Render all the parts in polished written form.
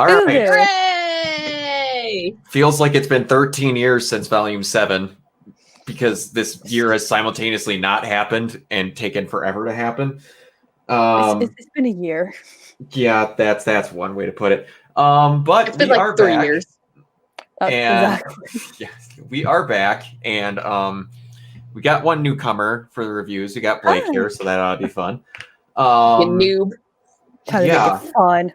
All right. Hooray! Feels like it's been 13 years since Volume 7 because this year has simultaneously not happened and taken forever to happen. It's been a year. Yeah, that's one way to put it. But It's been we like are 3 back. years. And Exactly. yes, we are back, and we got one newcomer for the reviews. We got Blake here, so that ought to be fun. You noob. Trying to make it fun.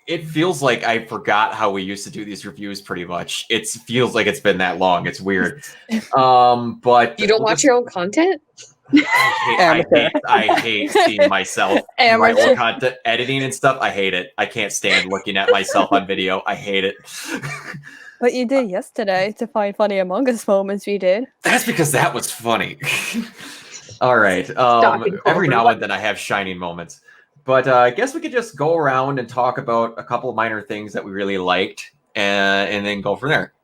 It feels like I forgot how we used to do these reviews pretty much. It feels like it's been that long. It's weird. But You don't watch your own content? I hate seeing myself in my own content, editing and stuff. I hate it. I can't stand looking at myself on video. I hate it. But you did yesterday to find funny Among Us moments. You did. That's because that was funny. All right. Every now and then I have shining moments. But I guess we could just go around and talk about a couple of minor things that we really liked and then go from there.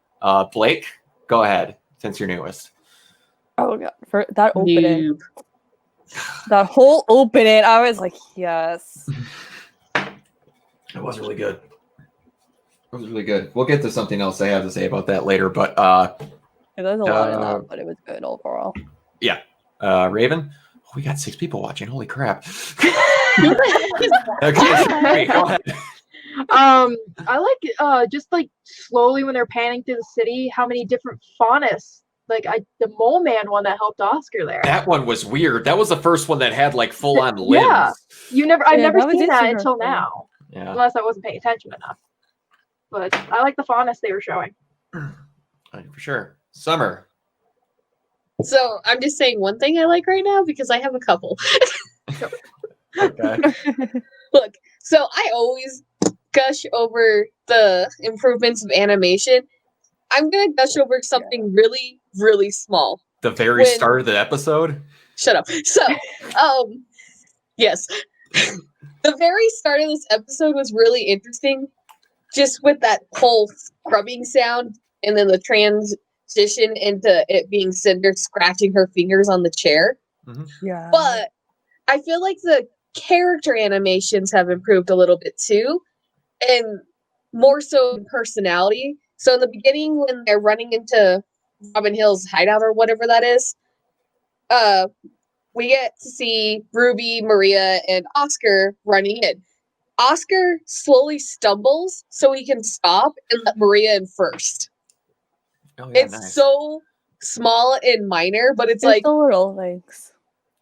Blake, go ahead, since you're newest. Oh, God. For that opening. That whole opening, I was like, yes. It was really good. It was really good. We'll get to something else I have to say about that later. But there's a lot in that, but it was good overall. Yeah. Raven? Oh, we got 6 people watching. Holy crap. Okay, go ahead. I like just like slowly when they're panning through the city, how many different faunus. Like the mole man one that helped Oscar there. That one was weird. That was the first one that had like full on limbs. Yeah, I've never seen that until now. Yeah. Unless I wasn't paying attention enough. But I like the faunus they were showing. For sure. Summer. So I'm just saying one thing I like right now because I have a couple. Okay. Look, so I always gush over the improvements of animation. I'm gonna gush over something really, really small. The very start of the episode? Shut up. So, yes. The very start of this episode was really interesting. Just with that whole scrubbing sound and then the transition into it being Cinder scratching her fingers on the chair. Mm-hmm. Yeah. But I feel like the character animations have improved a little bit too. And more so in personality. So in the beginning when they're running into Robin Hill's hideout or whatever that is, we get to see Ruby, Maria, and Oscar running in. Oscar slowly stumbles so he can stop and let Maria in first. Oh, yeah, it's nice. so small and minor, but it's like the little things.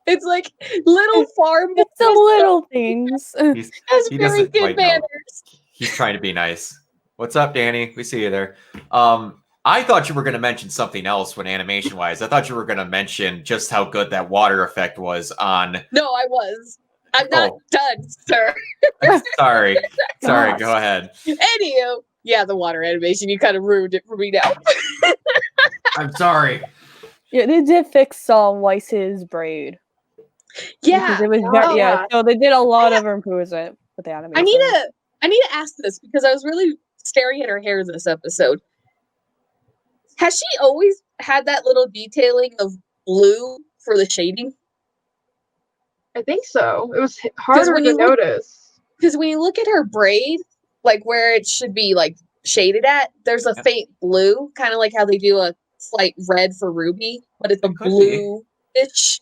It's like little farm. It's the little things. He has very good manners. He's trying to be nice. What's up, Danny? We see you there. I thought you were going to mention something else when animation-wise. I thought you were going to mention just how good that water effect was on... No, I was. I'm not done, sir. Sorry. Sorry, go ahead. Anywho, yeah, the water animation. You kind of ruined it for me now. I'm sorry. Yeah, they did fix Weiss's braid. Yeah. It was so they did a lot of improvement with the animation. I need to ask this because I was really staring at her hair this episode. Has she always had that little detailing of blue for the shading? I think so. It was harder to notice. Because when you look at her braid, like where it should be like shaded at, there's a faint blue, kind of like how they do a slight red for Ruby, but it's a blue-ish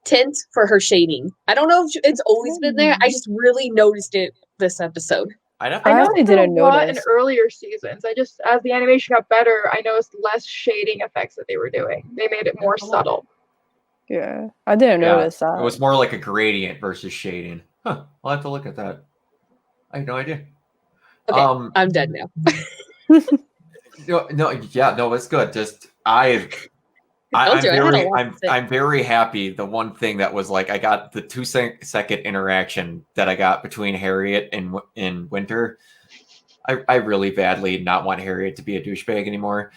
tint for her shading. I don't know if it's always been there. I just really noticed it this episode. I know didn't notice in earlier seasons. As the animation got better, I noticed less shading effects that they were doing. They made it more subtle. Yeah, I didn't notice that. It was more like a gradient versus shading. Huh? I'll have to look at that. I had no idea. Okay, I'm dead now. No, it's good. Just I'm very happy. The one thing that was like I got the 2-second interaction that I got between Harriet and Winter. I really badly not want Harriet to be a douchebag anymore.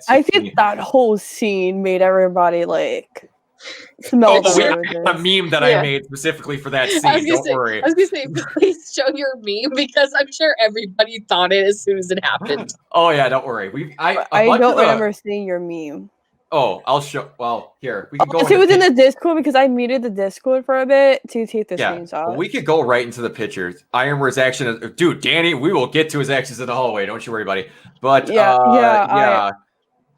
I think that whole scene made everybody like smell a meme that I made specifically for that scene. Don't worry. I was gonna say, please show your meme because I'm sure everybody thought it as soon as it happened. Oh yeah, don't worry. I don't remember seeing your meme. Oh, I'll show. Well, here we can go. It was in the Discord because I muted the Discord for a bit to take the screenshot. We could go right into the pictures. Ironware's action, dude. Danny, we will get to his actions in the hallway. Don't you worry, buddy. But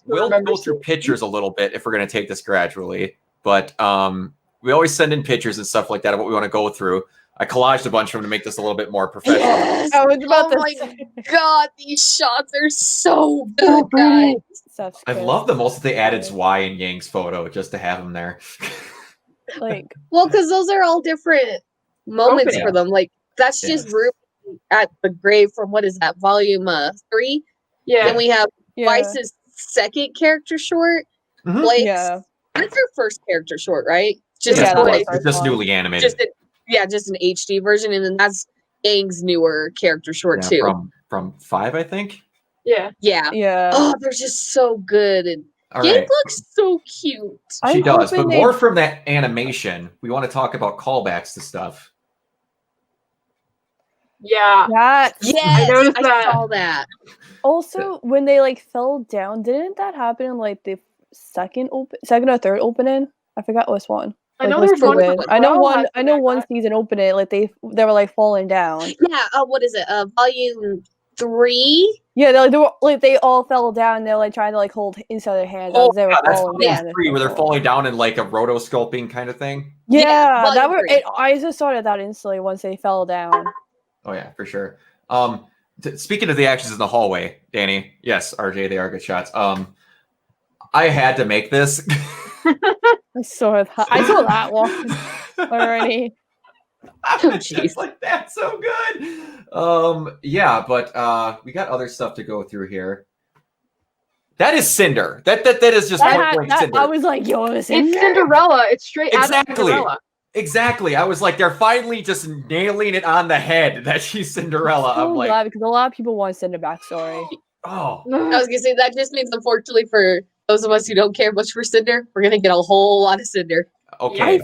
we'll go through pictures a little bit if we're gonna take this gradually. But we always send in pictures and stuff like that of what we want to go through. I collaged a bunch of them to make this a little bit more professional. Yes. I was about to my say. god, these shots are so good, guys. I love the most that they added Zwei and Yang's photo just to have them there. Like, well, because those are all different moments for them. Like that's just RWBY at the grave from what is that, volume 3? Yeah. Then we have Weiss's second character short. Blake's that's her first character short, right? Just it's just newly animated. Just an HD version, and then that's Aang's newer character short too. From 5, I think. Yeah. Oh, they're just so good, and Yang looks so cute. She does, but more from that animation. We want to talk about callbacks to stuff. Yeah. Yes, I saw that. Also, when they like fell down, didn't that happen in like the second or third opening? I forgot which one. I know there's one. I know one season opening, like they were like falling down. Yeah. What is it? Volume 3. Yeah, they all fell down. And they're like trying to like hold each other's hands as they were falling down. 3, where they're falling down in like a rotoscoping kind of thing. Yeah, that were. I just started that instantly once they fell down. Oh yeah, for sure. Speaking of the actions in the hallway, Danny. Yes, RJ, they are good shots. I had to make this. I saw that one already. Oh, jeez, like that's so good. Yeah, but we got other stuff to go through here. That is Cinder. That is just Cinder. I was like, yo, it's Cinderella. It's straight out of Cinderella. Exactly. I was like, they're finally just nailing it on the head that she's Cinderella. I'm like, glad because a lot of people want Cinder backstory. Oh, I was gonna say that just means, unfortunately, for those of us who don't care much for Cinder, we're gonna get a whole lot of Cinder. Okay.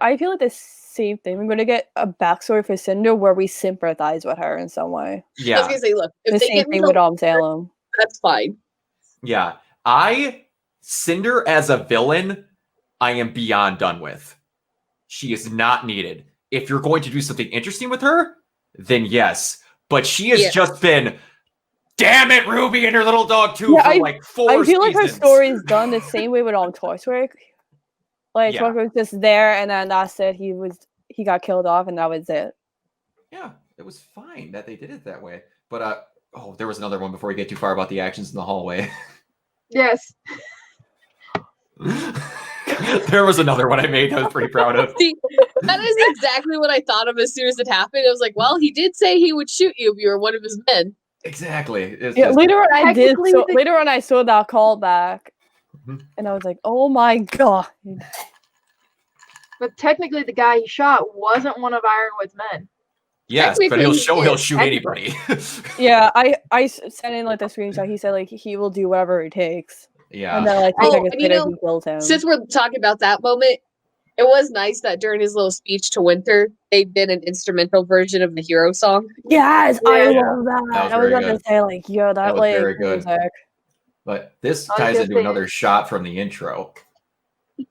I feel like the same thing. We're gonna get a backstory for Cinder where we sympathize with her in some way. Yeah. I was gonna say, look, if the they same get thing with Salem. That's fine. Yeah. Cinder as a villain, I am beyond done with. She is not needed. If you're going to do something interesting with her, then yes. But she has just been, damn it, Ruby and her little dog too for like 4 seasons. I feel like her story is done the same way with Torchwick. Like Torchwick was just there, and then that's it. He got killed off, and that was it. Yeah, it was fine that they did it that way. But there was another one before we get too far about the actions in the hallway. Yes. There was another one I made that I was pretty proud of. See, that is exactly what I thought of as soon as it happened. I was like, well, he did say he would shoot you if you were one of his men. Exactly. Later on I saw that callback, and I was like, oh my god. But technically, the guy he shot wasn't one of Ironwood's men. Yes, but he'll shoot anybody. Yeah, I sent in like the screenshot. He said like he will do whatever it takes. Yeah. And then like he killed him. Since we're talking about that moment, it was nice that during his little speech to Winter, they did an instrumental version of the hero song. Yes, I love that. I was about to say like, yo, that was like very good. Music. But this ties into another shot from the intro.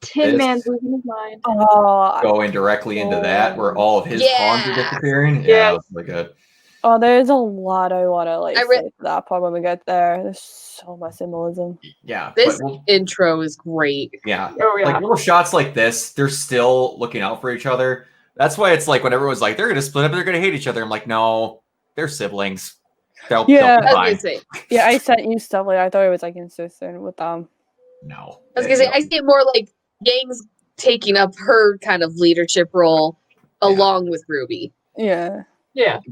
Tin Man's losing his mind. Oh, going directly into that where all of his pawns are disappearing. Yeah, that was really good. Oh, there's a lot I want to like say to that part when we get there. There's so much symbolism. Yeah, this intro is great. Yeah, like little shots like this, they're still looking out for each other. That's why it's like when everyone's like they're gonna split up, they're gonna hate each other. I'm like, no, they're siblings. They'll be fine. Yeah, I sent you stuff like I thought it was like consistent with them. No, I was gonna say I see it more like Yang's taking up her kind of leadership role along with RWBY. Yeah.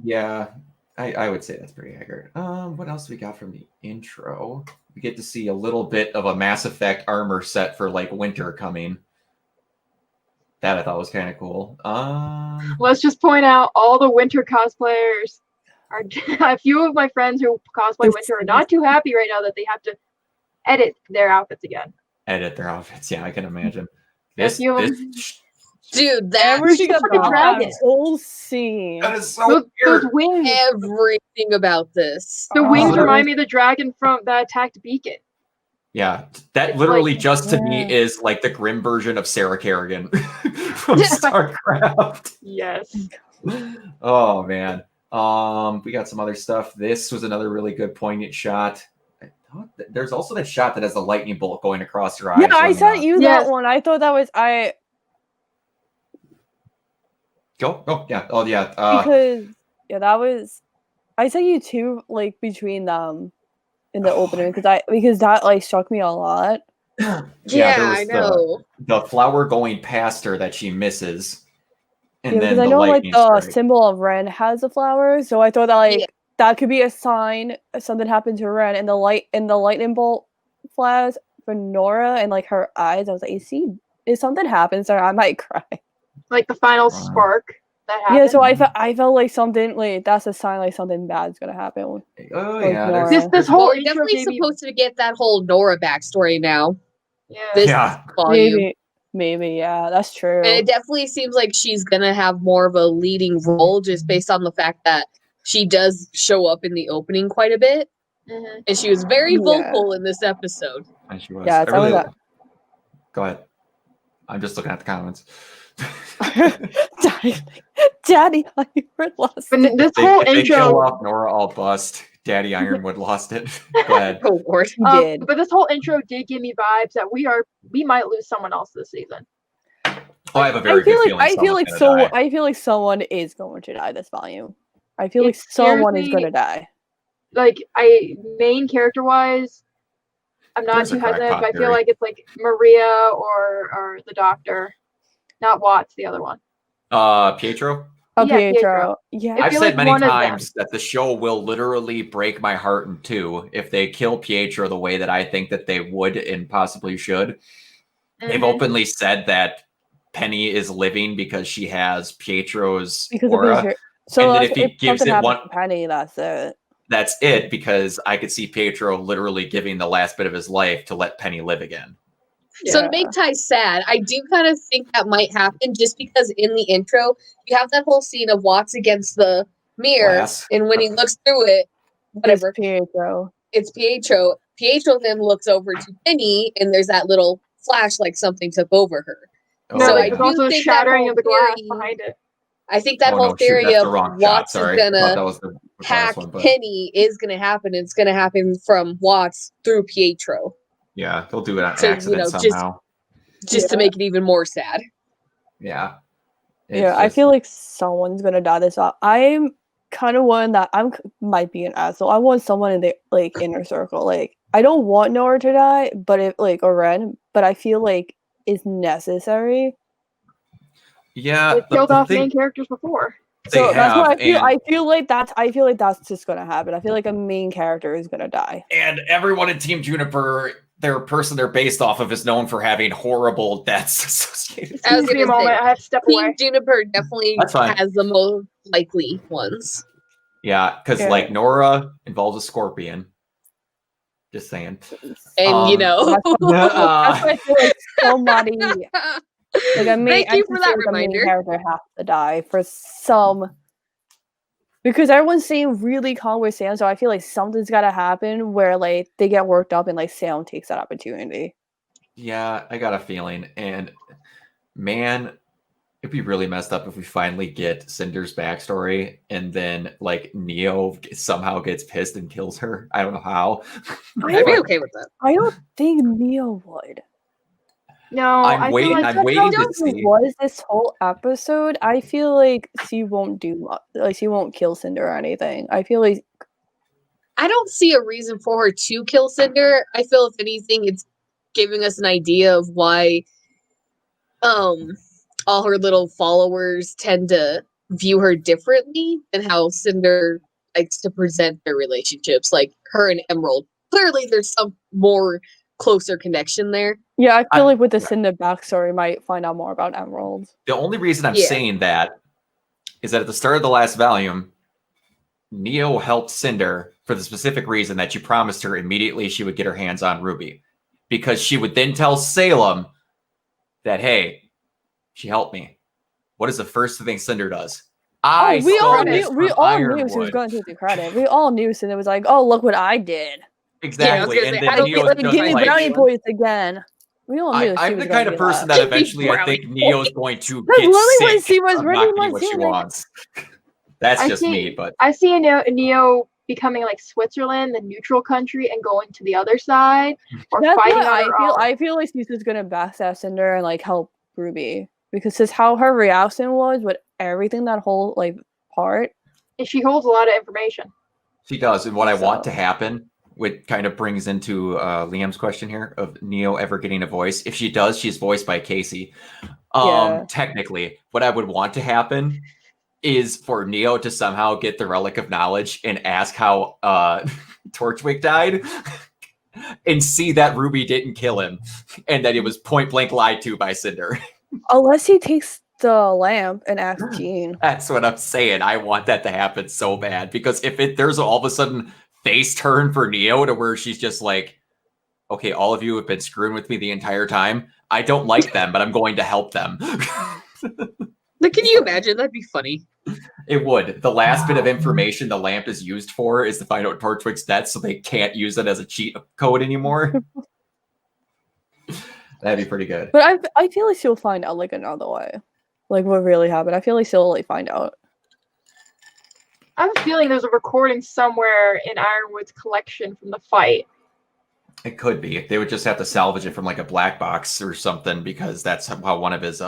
Yeah. I would say that's pretty accurate. What else we got from the intro? We get to see a little bit of a Mass Effect armor set for like Winter coming. That I thought was kind of cool. Let's just point out all the Winter cosplayers are a few of my friends who cosplay Winter are not too happy right now that they have to edit their outfits again. Yeah, I can imagine. Dude, everything about that whole scene. That is so weird. Those wings. Everything about this. The wings remind me of the dragon that attacked Beacon. Yeah, that literally just to me is like the grim version of Sarah Kerrigan from StarCraft. Yes. Oh man. We got some other stuff. This was another really good poignant shot. There's also that shot that has the lightning bolt going across her eyes. Yeah, I sent you that one. I thought that was Go. Oh yeah. Oh yeah. Because that was. I sent you two like between them in the opening because that like struck me a lot. Yeah, I know. The flower going past her that she misses, and then because I know like the symbol of Ren has a flower, so I thought that that could be a sign something happened to Ren, and the lightning bolt flash for Nora and like her eyes. I was like, if something happens there, I might cry. Like the final spark that happened. Yeah, so I felt like something like that's a sign like something bad's gonna happen. Oh yeah, this whole we're definitely supposed to get that whole Nora backstory now. Yeah, volume. Maybe, yeah, that's true. And it definitely seems like she's gonna have more of a leading role just based on the fact that she does show up in the opening quite a bit, and she was very vocal in this episode. And she was. Yeah, Go ahead. I'm just looking at the comments. Daddy Ironwood lost it. This whole intro. They kill off Nora all bust. Daddy Ironwood lost it. Go ahead. Oh, Lord. But this whole intro did give me vibes that we might lose someone else this season. Oh, I have a very good feeling. I feel like someone is going to die this volume. I feel like someone is going to die. Like main character wise, I'm not too hesitant, but I feel like it's like Maria or the Doctor, not Watts, the other one. Pietro. Oh, Pietro. Yeah, I've said many times that the show will literally break my heart in two if they kill Pietro the way that I think that they would and possibly should. They've openly said that Penny is living because she has Pietro's aura. So and if he gives it one Penny, that's it. That's it, because I could see Pietro literally giving the last bit of his life to let Penny live again. So to make Ty sad, I do kind of think that might happen just because in the intro, you have that whole scene of Watts against the mirror, and when he looks through it, whatever. It's Pietro. Pietro then looks over to Penny, and there's that little flash like something took over her. So there's also a shattering of the glass behind it. I think that whole theory of Watts is gonna hack Penny is gonna happen. It's gonna happen from Watts through Pietro. Yeah, they'll do it on accident somehow. Just to make it even more sad. Yeah. I feel like someone's gonna die this off. I'm kind of one that might be an asshole. I want someone in the inner circle. Like I don't want Nora to die, but or Ren, but I feel like it's necessary. Yeah, they killed off main characters before. So that's what I feel like that's just gonna happen. I feel like a main character is gonna die. And everyone in Team Juniper, their person they're based off of, is known for having horrible deaths associated. I was gonna say, I have to step away. Team Juniper definitely has the most likely ones. Yeah, because like Nora involves a scorpion. Just saying. And that's why I feel like somebody. Thank you for that reminder. The main character has to die for some, because everyone's saying really calm with Sam, so I feel like something's got to happen where they get worked up and Sam takes that opportunity. Yeah, I got a feeling, and man, it'd be really messed up if we finally get Cinder's backstory and then Neo somehow gets pissed and kills her. I don't know how. I'd be okay with that. I don't think Neo would. No, I'm waiting to see. Was this whole episode? I feel like she won't she won't kill Cinder or anything. I feel like I don't see a reason for her to kill Cinder. I feel if anything, it's giving us an idea of why all her little followers tend to view her differently and how Cinder likes to present their relationships. Like her and Emerald. Clearly there's some more closer connection there. Yeah, I feel like with the Cinder backstory, might find out more about Emerald. The only reason I'm saying that is that at the start of the last volume, Neo helped Cinder for the specific reason that she promised her immediately she would get her hands on Ruby, because she would then tell Salem that, hey, she helped me. What is the first thing Cinder does? We all knew she was going to take the credit. We all knew Cinder was like, oh, look what I did. Exactly. gonna and say, then I don't Neo's feel like just Give me like, brownie points again. We all knew she I'm was the gonna kind of do person that. that eventually I Brownie think Neo's going to That's get literally when sick she was of ready not getting once what she she like wants. That's just me, but I see Neo becoming like Switzerland, the neutral country, and going to the other side or that's fighting what on I her feel. own. I feel like she's just gonna backstab Cinder and like help Ruby because just how her reaction was with everything that whole like part. And she holds a lot of information. she does. And what I want So- to happen, which kind of brings into Liam's question here of Neo ever getting a voice. If she does, she's voiced by Casey. Yeah. Technically, what I would want to happen is for Neo to somehow get the Relic of Knowledge and ask how Torchwick died and see that Ruby didn't kill him and that it was point blank lied to by Cinder. Unless he takes the lamp and asks Jean. That's what I'm saying. I want that to happen so bad because if there's all of a sudden face turn for Neo to where she's just like, okay, all of you have been screwing with me the entire time. I don't like them, but I'm going to help them. Like, can you imagine? That'd be funny. It would. The last bit of information the lamp is used for is to find out Torchwick's death, so they can't use it as a cheat code anymore. That'd be pretty good. But I feel like she'll find out like another way. Like what really happened. I feel like she'll like find out. I have a feeling there's a recording somewhere in Ironwood's collection from the fight. It could be. They would just have to salvage it from like a black box or something because that's how one of his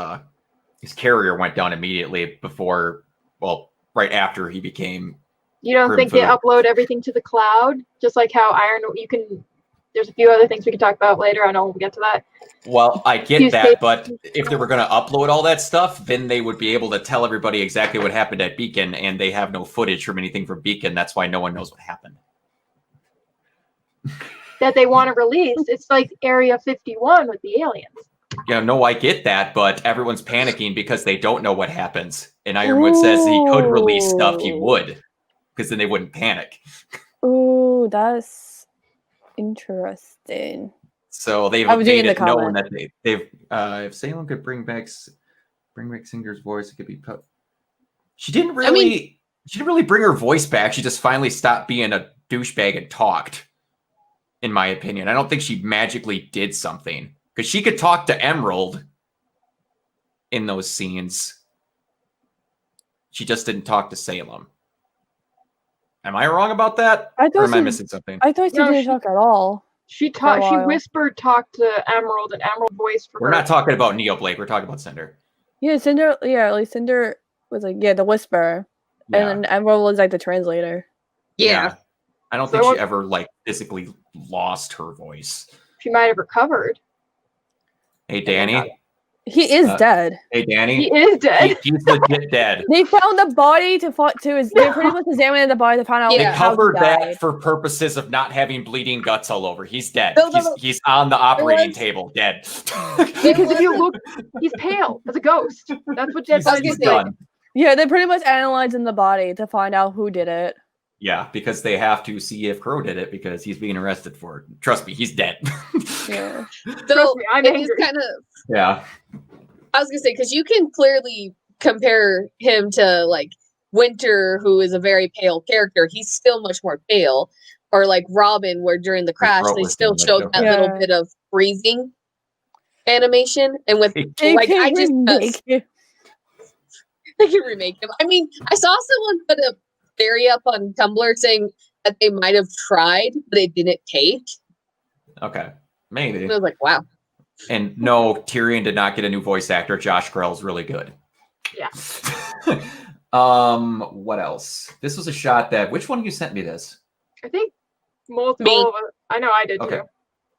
carrier went down immediately before, well, right after he became. You don't think they upload everything to the cloud? Just like how you can, there's a few other things we can talk about later. I know we'll get to that. Well, I get that, but if they were going to upload all that stuff, then they would be able to tell everybody exactly what happened at Beacon, and they have no footage from anything from Beacon. That's why no one knows what happened. That they want to release. It's like Area 51 with the aliens. Yeah, no, I get that, but everyone's panicking because they don't know what happens. And Ironwood says he could release stuff, he would, because then they wouldn't panic. Ooh, that's interesting. So they've made it known that they've if Salem could bring back Singer's voice, it could be put. She didn't really bring her voice back. She just finally stopped being a douchebag and talked. In my opinion, I don't think she magically did something because she could talk to Emerald in those scenes. She just didn't talk to Salem. Am I wrong about that? Or am I missing something? I thought she didn't talk at all. She whispered talk to Emerald, and Emerald voiced for her. We're not talking about Neo Blake. We're talking about Cinder. Yeah, Cinder. Yeah, like Cinder was like, the whisper, and then Emerald was like the translator. Yeah. I don't think she ever like physically lost her voice. She might have recovered. Hey, Danny. He is dead. Hey, Danny. He is dead. He's legit dead. They found the body they pretty much examined the body to find out. They covered that for purposes of not having bleeding guts all over. He's dead. He's on the operating table, dead. Because if you look, he's pale as a ghost. That's what dead bodies do. Yeah, they pretty much analyzed in the body to find out who did it. Yeah, because they have to see if Crow did it because he's being arrested for it. Trust me, he's dead. Yeah. So it's kind of. Yeah. I was gonna say because you can clearly compare him to like Winter, who is a very pale character. He's still much more pale, or like Robin, where during the crash they still showed that little bit of breathing animation, and with like I just they can remake him. I mean, I saw someone put a theory up on Tumblr saying that they might have tried, but it didn't take. Okay, maybe. And I was like, wow. And no, Tyrion did not get a new voice actor. Josh Grell's really good. Yeah. What else? This was a shot that. Which one of you sent me this? I think multiple. I know I did too.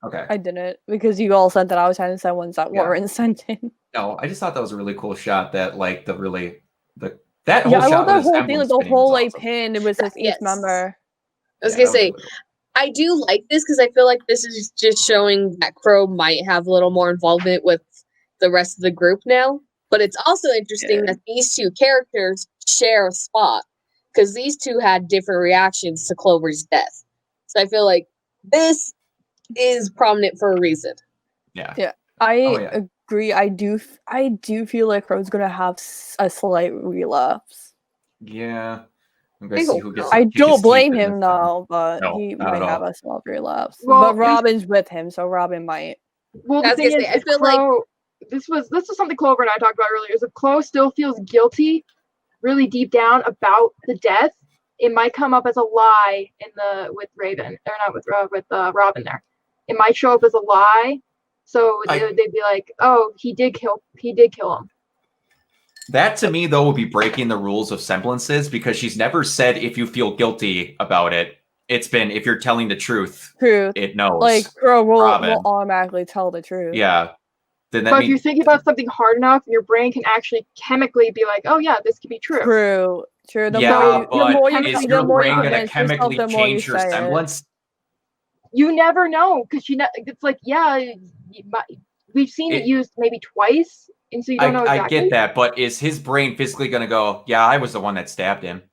Okay. I didn't because you all sent that. I was trying to send ones that weren't sent in. No, I just thought that was a really cool shot. That like that whole I shot. love that whole thing. Like the whole like pin. It was just each member. I was gonna say. I do like this because I feel like this is just showing that Crow might have a little more involvement with the rest of the group now. But it's also interesting that these two characters share a spot because these two had different reactions to Clover's death. So I feel like this is prominent for a reason. Yeah. Yeah. I agree. I do feel like Crow's gonna have a slight relapse. Yeah. I'm gonna see who gets. I the don't biggest blame teeth in him this one. though, but No, he not might at have all. a small relapse. Well, But Robin's with him, so Robin might. Well, I the was thing gonna is, say, I if feel like Crow, this was something Clover and I talked about earlier. Is if Chloe still feels guilty, really deep down about the death, it might come up as a lie with Raven, or not with Robin. There, it might show up as a lie, so they'd be like, "Oh, he did kill him." That to me though would be breaking the rules of semblances because she's never said if you feel guilty about it. It's been if you're telling the truth. Truth. It knows. Like Crow will Robin. automatically tell the truth. Yeah. Then that But if you think about something hard enough, your brain can actually chemically be like, "Oh yeah, this could be true." True. The yeah, more but is your more you brain gonna convince yourself, chemically the more you change your say it. semblance? You never know because it's like, yeah, we've seen it used maybe twice, and so you don't know exactly. I get that, but is his brain physically going to go, yeah, I was the one that stabbed him?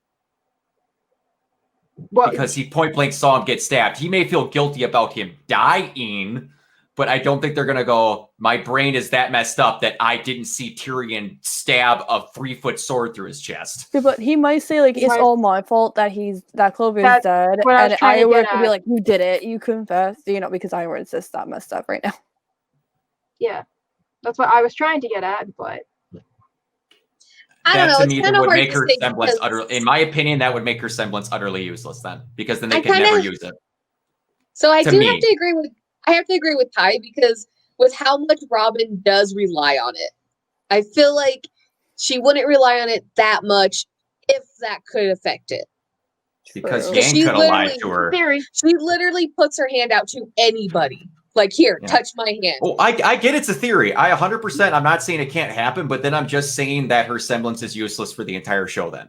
Well, because he point blank saw him get stabbed. He may feel guilty about him dying, but I don't think they're going to go, my brain is that messed up that I didn't see Tyrion stab a 3-foot sword through his chest. Yeah, but he might say, like, it's all my fault that Clover's dead. And Ironwood could be like, you did it. You confessed. Because Ironwood's just that messed up right now. Yeah. That's what I was trying to get at, but... I don't know. To me, it's kind of would hard make to her say semblance utterly, in my opinion, that would make her semblance utterly useless then, because then they can never use it. So I have to agree with Ty, because with how much Robin does rely on it, I feel like she wouldn't rely on it that much if that could affect it. Because Yang could have lied to her. She literally puts her hand out to anybody. Like, here, touch my hand. Oh, I get it's a theory. I 100%, I'm not saying it can't happen, but then I'm just saying that her semblance is useless for the entire show then.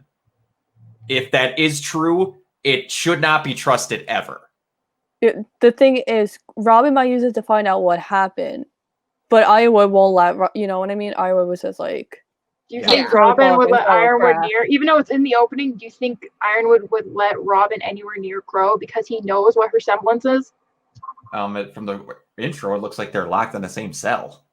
If that is true, it should not be trusted ever. The thing is, Robin might use it to find out what happened, but Ironwood won't let, you know what I mean? Ironwood was just like... Do you think Robin would let Ironwood near, even though it's in the opening, do you think Ironwood would let Robin anywhere near Crow because he knows what her semblance is? From the intro, it looks like they're locked in the same cell.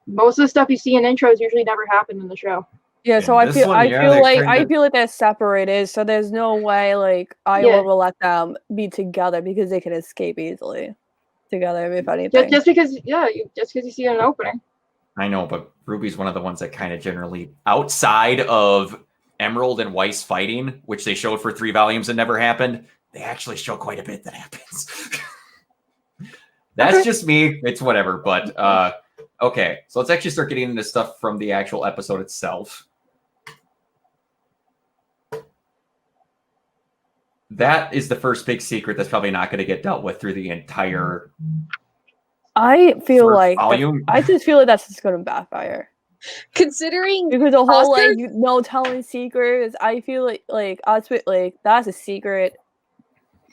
Most of the stuff you see in intros usually never happened in the show. Yeah, so I feel like they're separated, so there's no way like Ironwood will let them be together because they can escape easily together if anything. Just because you see it in an opening. I know, but Ruby's one of the ones that kind of generally, outside of Emerald and Weiss fighting, which they showed for 3 volumes and never happened, they actually show quite a bit that happens. That's just me. It's whatever. But okay, so let's actually start getting into stuff from the actual episode itself. That is the first big secret that's probably not going to get dealt with through the entire I feel like volume. I just feel like that's just going to backfire. Considering because the whole like no telling secrets, I feel like that's a secret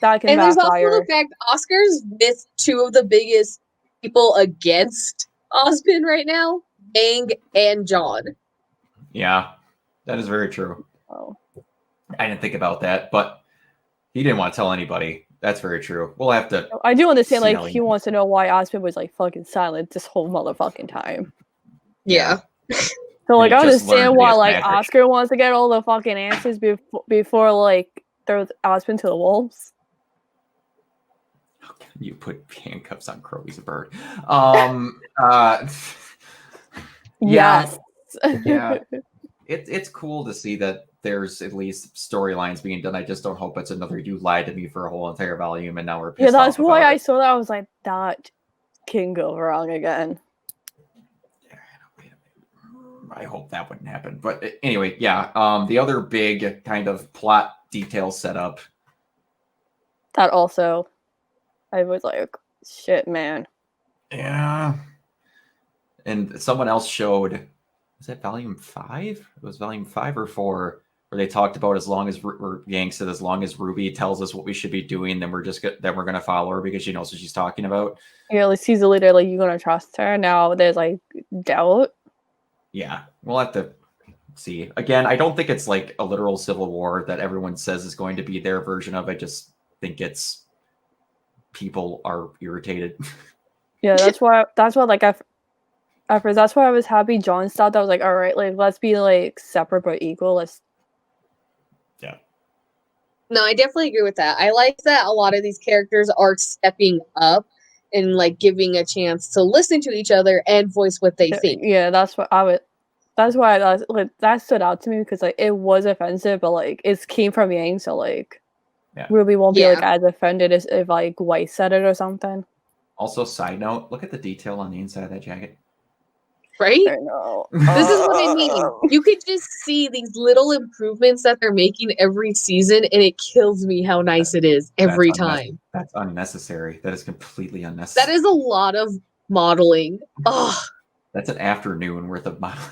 that can backfire. There's also the fact Oscar's with 2 of the biggest people against Osmond right now, Yang and John. Yeah, that is very true. Oh. I didn't think about that, but he didn't want to tell anybody. That's very true. We'll have to. I do understand, like, he wants to know why Osmond was like fucking silent this whole motherfucking time. Yeah. So like, I understand why like Oscar wants to get all the fucking answers before like throws Osmond to the wolves. You put handcuffs on Crow. He's a bird. Yes. Yeah. It's cool to see that there's at least storylines being done. I just don't hope it's another you lied to me for a whole entire volume and now we're pissed that's off why I saw that. I was like, that can go wrong again. I hope that wouldn't happen. But anyway, yeah. The other big kind of plot detail setup. That also, I was like, shit, man. Yeah. And someone else showed, was that volume 5? It was volume 5 or 4, where they talked about as long as Yang said, as long as Ruby tells us what we should be doing, then we're going to follow her because she knows what she's talking about. Yeah, like season later, like, you're going to trust her. Now there's like doubt. Yeah, we'll have to see. Again, I don't think it's like a literal civil war that everyone says is going to be their version of. I just think it's people are irritated. Yeah, that's why like at first, that's why I was happy John stopped. I was like, all right, like, let's be like separate but equal. No, I definitely agree with that. I like that a lot of these characters are stepping up and like giving a chance to listen to each other and voice what they think. Yeah, that's what I would. That's why that stood out to me because like it was offensive, but like it came from Yang, so like Ruby won't be like as offended as if like White said it or something. Also, side note: look at the detail on the inside of that jacket. Right? I know. This is what I mean. You could just see these little improvements that they're making every season, and it kills me how nice it is every time. That's unnecessary. That is completely unnecessary. That is a lot of modeling. Oh, that's an afternoon worth of modeling.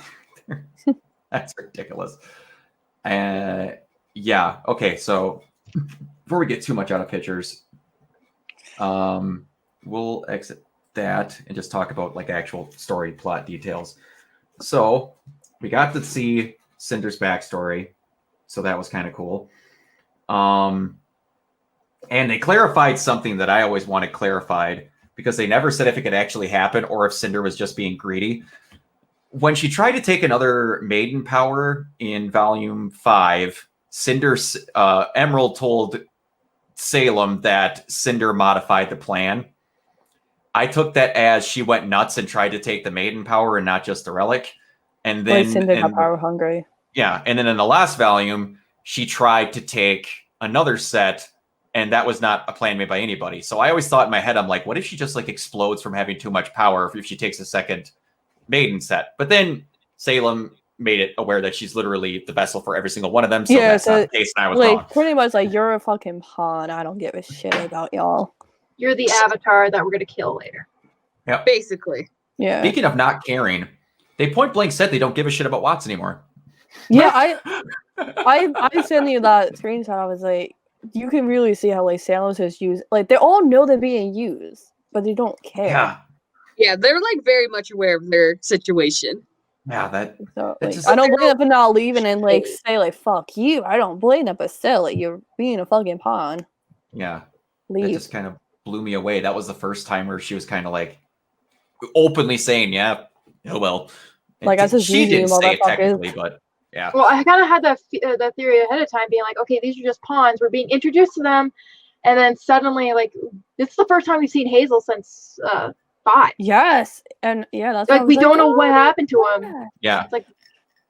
That's ridiculous. Yeah. Okay. So before we get too much out of pictures, we'll exit that and just talk about like actual story plot details. So we got to see Cinder's backstory, so that was kind of cool. And they clarified something that I always wanted clarified because they never said if it could actually happen or if Cinder was just being greedy. When she tried to take another maiden power in Volume 5, Emerald told Salem that Cinder modified the plan. I took that as she went nuts and tried to take the maiden power and not just the relic. And then Cinder got power hungry. Yeah, and then in the last volume, she tried to take another set, and that was not a plan made by anybody. So I always thought in my head, I'm like, what if she just like explodes from having too much power if she takes a second maiden set? But then Salem made it aware that she's literally the vessel for every single one of them. So that's not the case, and I was like wrong. pretty much like you're a fucking pawn. I don't give a shit about y'all. You're the avatar that we're gonna kill later. Yeah, basically. Yeah. Speaking of not caring, they point blank said they don't give a shit about Watts anymore. Yeah, I sent you that screenshot. I was like, you can really see how like Salem's is used. Like they all know they're being used, but they don't care. Yeah, they're like very much aware of their situation. Yeah, so, like, I don't blame them for not leaving and like say like fuck you. I don't blame them, but still, like you're being a fucking pawn. Yeah, leave. It just kind of blew me away. That was the first time where she was kind of like openly saying, "Yeah, oh well." Like as she didn't say it technically, but yeah. Well, I kind of had that theory ahead of time, being like, okay, these are just pawns. We're being introduced to them, and then suddenly, like, this is the first time we've seen Hazel since 5. Yes, and yeah, that's like we don't know what happened to him. Yeah,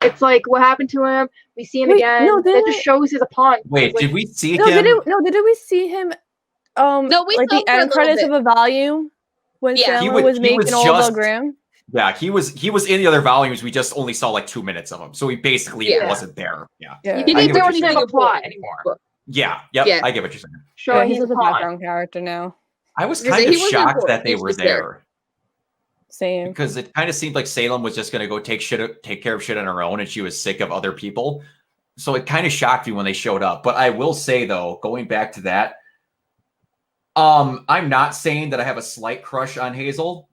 it's like what happened to him. We see him again. No, that just shows he's a pawn. Wait, did we see him? Did we see him? No, we like the end credits of a volume when Salem was making all the gram. Yeah, he was in the other volumes. We just only saw like 2 minutes of him, so he basically wasn't there. Yeah, he didn't have a plot anymore. Yeah, yep. I get what you're saying. Sure, he's a background character now. I was kind of shocked that they were there. Same. Because it kind of seemed like Salem was just going to go take care of shit on her own, and she was sick of other people. So it kind of shocked me when they showed up. But I will say though, going back to that, I'm not saying that I have a slight crush on Hazel.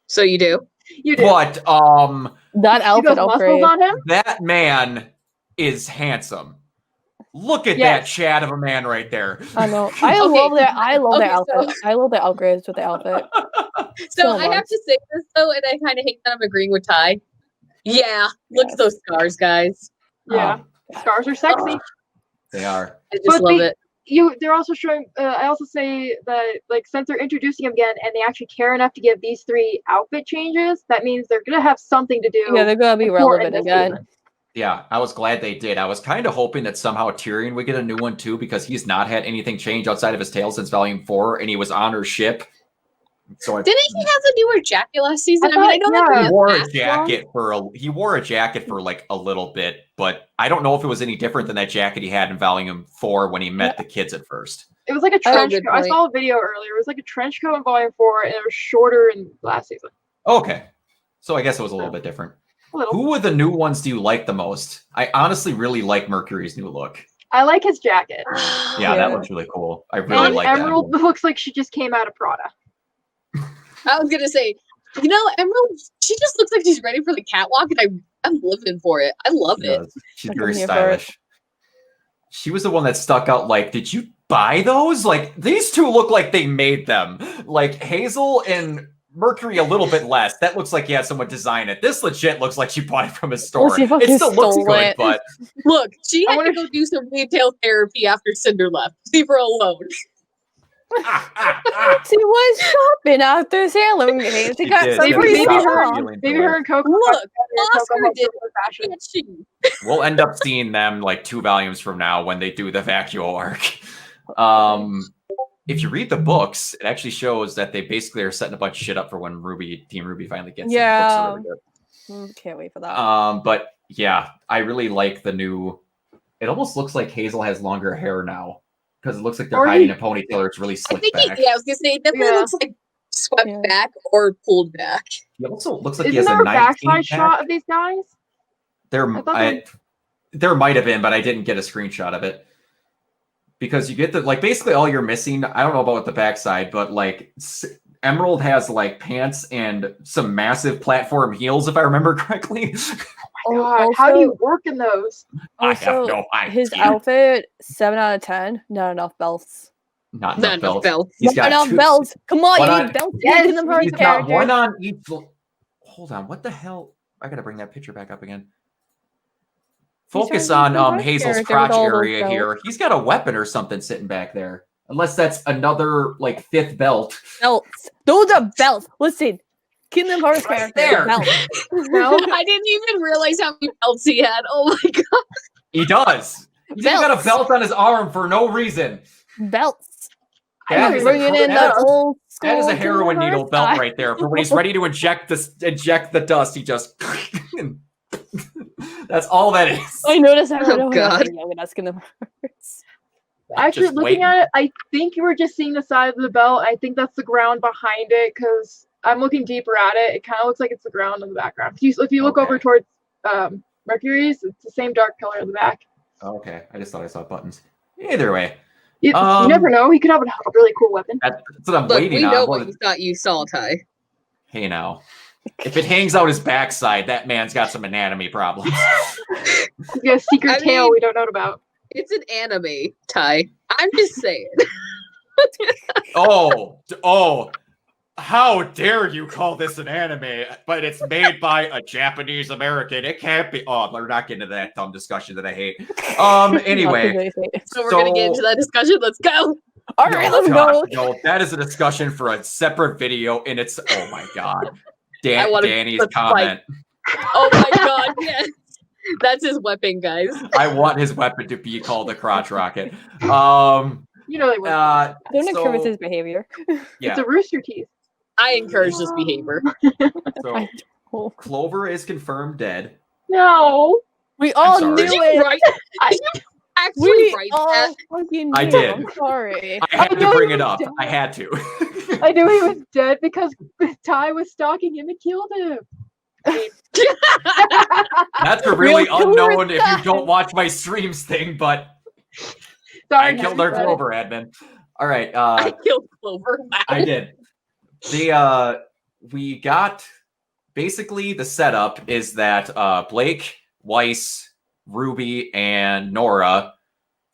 So you do. You do. But that outfit upgrade on him? That man is handsome. Look at that Chad of a man right there. I know. I love that. I love the outfit. I love the upgrades with the outfit. So I have to say this though, and I kind of hate that I'm agreeing with Ty. Yeah, look at those scars, guys. Yeah, scars are sexy. They are. I just love it. They're also showing. I also say that like since they're introducing him again, and they actually care enough to give these 3 outfit changes, that means they're gonna have something to do. Yeah, they're gonna be relevant again. Season. Yeah, I was glad they did. I was kind of hoping that somehow Tyrion would get a new one too, because he's not had anything change outside of his tail since Volume 4, and he was on her ship. So didn't he have a newer jacket last season? I know that he wore a jacket for like a little bit, but I don't know if it was any different than that jacket he had in Volume 4 when he met the kids at first. It was like a trench coat. I saw a video earlier. It was like a trench coat in Volume 4, and it was shorter in last season. Okay, so I guess it was a little bit different. Who of the new ones do you like the most? I honestly really like Mercury's new look. I like his jacket. Yeah, that looks really cool. I really like Emerald looks like she just came out of Prada. I was gonna say, Emerald, she just looks like she's ready for the catwalk, and I'm living for it. I love it. She's very stylish. She was the one that stuck out. Like, did you buy those? Like, these two look like they made them. Like Hazel and Mercury a little bit less. That looks like he had someone design it. This legit looks like she bought it from a store. Well, she It fucking still looks stole good, it. but Look, she had to go do some retail therapy after Cinder left. Leave her alone. She was shopping after Salem games. She got did. some She free did. stuff. Maybe her and Coco. Look, Coco Oscar helped did her with fashion. Can't she? we'll end up seeing them like 2 volumes from now when they do the Vacuo arc. If you read the books, it actually shows that they basically are setting a bunch of shit up for when Team RWBY finally gets Yeah. in. The books are really good. Can't wait for that. But yeah, I really like the new. It almost looks like Hazel has longer hair now because it looks like they're Or hiding a ponytail or it's really I slicked think back. I was gonna say it definitely looks like swept Yeah. back or pulled back. He also looks like he Isn't has a there a 19 backside pack. shot of these guys? There might have been, but I didn't get a screenshot of it. Because you get the basically all you're missing. I don't know about the backside, but Emerald has pants and some massive platform heels, if I remember correctly. God, how do you work in those? I have Also, no idea. his outfit, 7 out of 10. Not enough belts. Not Not enough enough belts. belts. He's Not got enough 2 belts. Come on, One you on- need belts. Yes, Kingdom Hearts He's got character. one on each. Hold on, what the hell? I gotta bring that picture back up again. Focus trying to on be the Hazel's character crotch with all those area here. He's got a weapon or something sitting back there. Unless that's another 5th belt. Belts. Those are belts. Listen, Kingdom Hearts character. there. Belts. No, I didn't even realize how many belts he had. Oh my god. He does. He's even got a Belts. belt on his arm for no reason. Belts. That is a Bringing in that the is- old That is school a heroin Kingdom needle Hearts belt style. right there. For when he's ready to inject the dust, he just. That's all that is. I noticed that. Oh, God. That's Kingdom Hearts. Actually, Just looking waiting. at it, I think you were just seeing the side of the belt. I think that's the ground behind it because I'm looking deeper at it. It kind of looks like it's the ground in the background. If you look Okay. over towards Mercury's, it's the same dark color in the back. Okay, I just thought I saw buttons. Either way, You never know. He could have a really cool weapon. that's what I'm Look, waiting we on. know What what you thought you saw, Ty. Hey now, if it hangs out his backside, that man's got some anatomy problems. He's got a secret I tail mean- we don't know about. It's an anime, Ty. I'm just saying. Oh, how dare you call this an anime? But it's made by a Japanese American. It can't be. Oh, we're not getting into that dumb discussion that I hate. Anyway, So we're gonna get into that discussion. Let's go. All right, let's God, go. No, that is a discussion for a separate video. And it's oh my god, I wanna Danny's put, comment. Oh my god, yes. That's his weapon, guys. I want his weapon to be called a crotch rocket. You know they would. Don't encourage So, his behavior. yeah. It's a rooster teeth. I encourage this behavior. So Oh. Clover is confirmed dead. No. We all sorry. knew Did you it. write? Did you actually We write all that? fucking I knew. did. I'm sorry. I had I to know bring he it was up. dead. I had to. I knew he was dead because Ty was stalking him and killed him. That's a really Real killer unknown if you guy. don't watch my streams thing, but Sorry, I killed Henry our said it. Clover admin. All right, I killed Clover. Wow. I did. We got basically the setup is that Blake, Weiss, Ruby, and Nora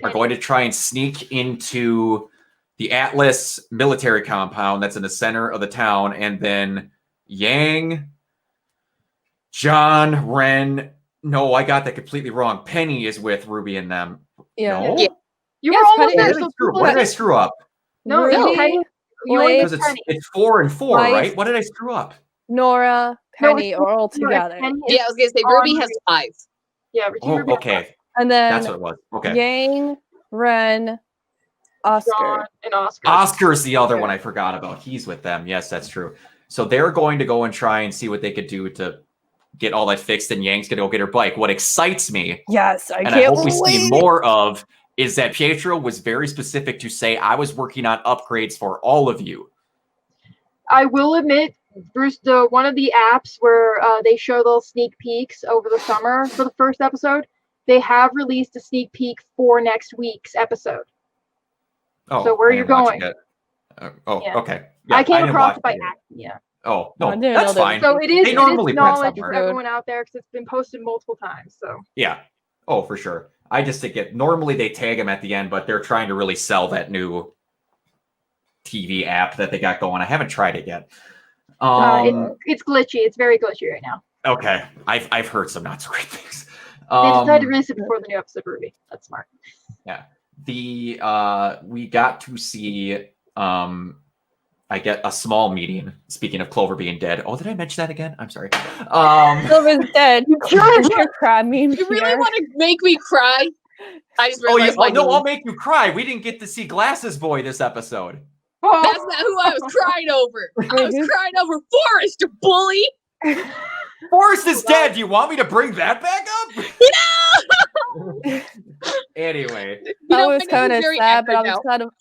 are going to try and sneak into the Atlas military compound that's in the center of the town, and then Yang, John, Ren. No, I got that completely wrong. Penny is with Ruby and them. Yeah. No? Yeah. You Yes, were almost Penny What there. did I So screw, people what did I have- screw up? No, Ruby, Penny. You were Blake, Because it's 4 and 4, Weiss. right? What did I screw up? Nora, No, Penny it's are all Penny. together. Penny is Yeah, I was gonna say on Ruby has Ruby. 5. Yeah, Oh, Ruby okay. And then That's what it was. Okay. Yang, Ren, Oscar. John and Oscar. Oscar's the other one I forgot about. He's with them. Yes, that's true. So they're going to go and try and see what they could do to get all that fixed, and Yang's going to go get her bike. What excites me, Yes, I and can't I hope we see wait. more of, is that Pietro was very specific to say, I was working on upgrades for all of you. I will admit, Bruce, one of the apps where they show those sneak peeks over the summer for the first episode, they have released a sneak peek for next week's episode. Oh, So where I you're didn't watch going. it yet. Yeah. Okay. Yeah, I came didn't across watch it by yet. accident. Yeah. Oh, I no, didn't that's know that fine. was- So it is, They it normally is put it knowledge for somewhere. everyone out there because it's been posted multiple times. So Yeah. Oh, for sure. I just think normally they tag him at the end, but they're trying to really sell that new TV app that they got going. I haven't tried it yet. It's glitchy. It's very glitchy right now. Okay, I've heard some not so great things. They decided to release it before the new episode of RWBY. That's smart. Yeah. We got to see I get a small meeting. Speaking of Clover being dead. Oh, did I mention that again? I'm sorry. Clover's dead. You're crying. You really want to make me cry? I just realized I'll make you cry. We didn't get to see Glasses Boy this episode. Oh. That's not who I was crying over. I was crying over Forrest, you bully. Forrest is dead. Do you want me to bring that back up? No! Anyway. I was kind of sad, but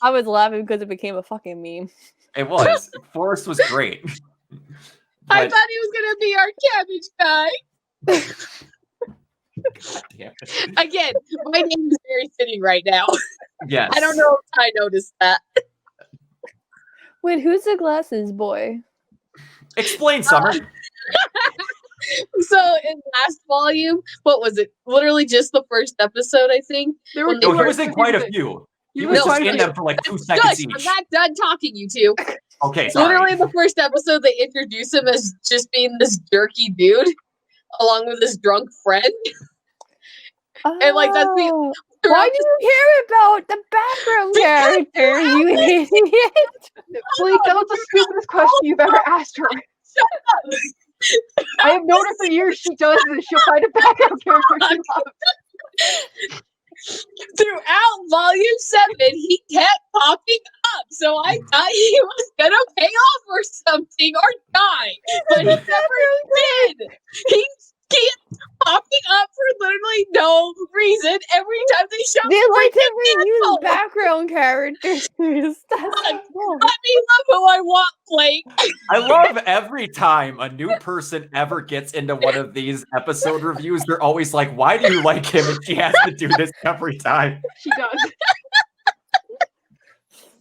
I was laughing because it became a fucking meme. It was. Forrest was great. I thought he was going to be our cabbage guy. Damn. Again, my name is very fitting right now. Yes. I don't know if I noticed that. Wait, who's the Glasses Boy? Explain, Summer. So in last volume, what was it? Literally just the first episode, I think. He was in quite a few. He was just in them for like 2 seconds each. I'm not done talking, you two. Okay, sorry. Literally in the first episode, they introduce him as just being this jerky dude, along with his drunk friend. And like that's the. Why do you care about the background character, you idiot? Blake, that was the stupidest question you've ever asked her. Shut up. I have known her for years. She does this. She'll find a background character she loves. Throughout volume 7, he kept popping up, so I thought he was gonna pay off or something or die, but he never did. He keeps popping up for literally no reason every time they show. They like to reuse background characters. Let me love who I want, Blake. I love every time a new person ever gets into one of these episode reviews, they're always like, why do you like him? And she has to do this every time. She does.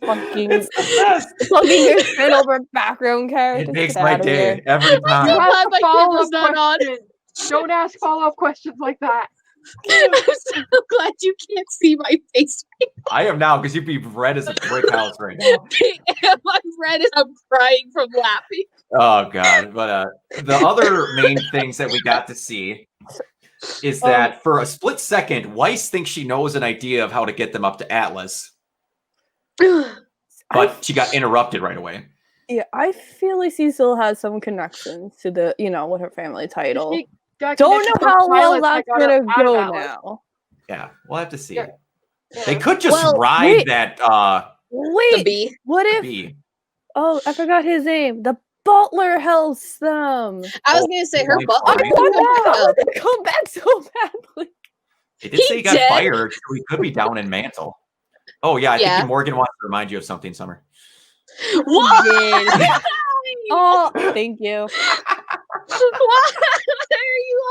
Fucking your shit over background characters. It makes my day every time. You ask my follow-up camera's not on. questions. Don't ask follow-up questions like that. I'm so glad you can't see my face. I am now, because you'd be red as a brick house right now. I'm red and I'm crying from laughing. Oh, God. But the other main things that we got to see is that for a split second, Weiss thinks she knows an idea of how to get them up to Atlas. But she got interrupted right away. Yeah, I feel like she still has some connections to the, with her family title. Don't know how well that's gonna go now. Yeah, we'll have to see. Yeah. They could just ride that. The bee. What if? Bee. Oh, I forgot his name. The butler helps them. I was gonna say her butler. I want to come back so badly. It did say he got fired, so he could be down in Mantle. Oh yeah, I think Morgan wants to remind you of something, Summer. What? Oh, thank you. Why are you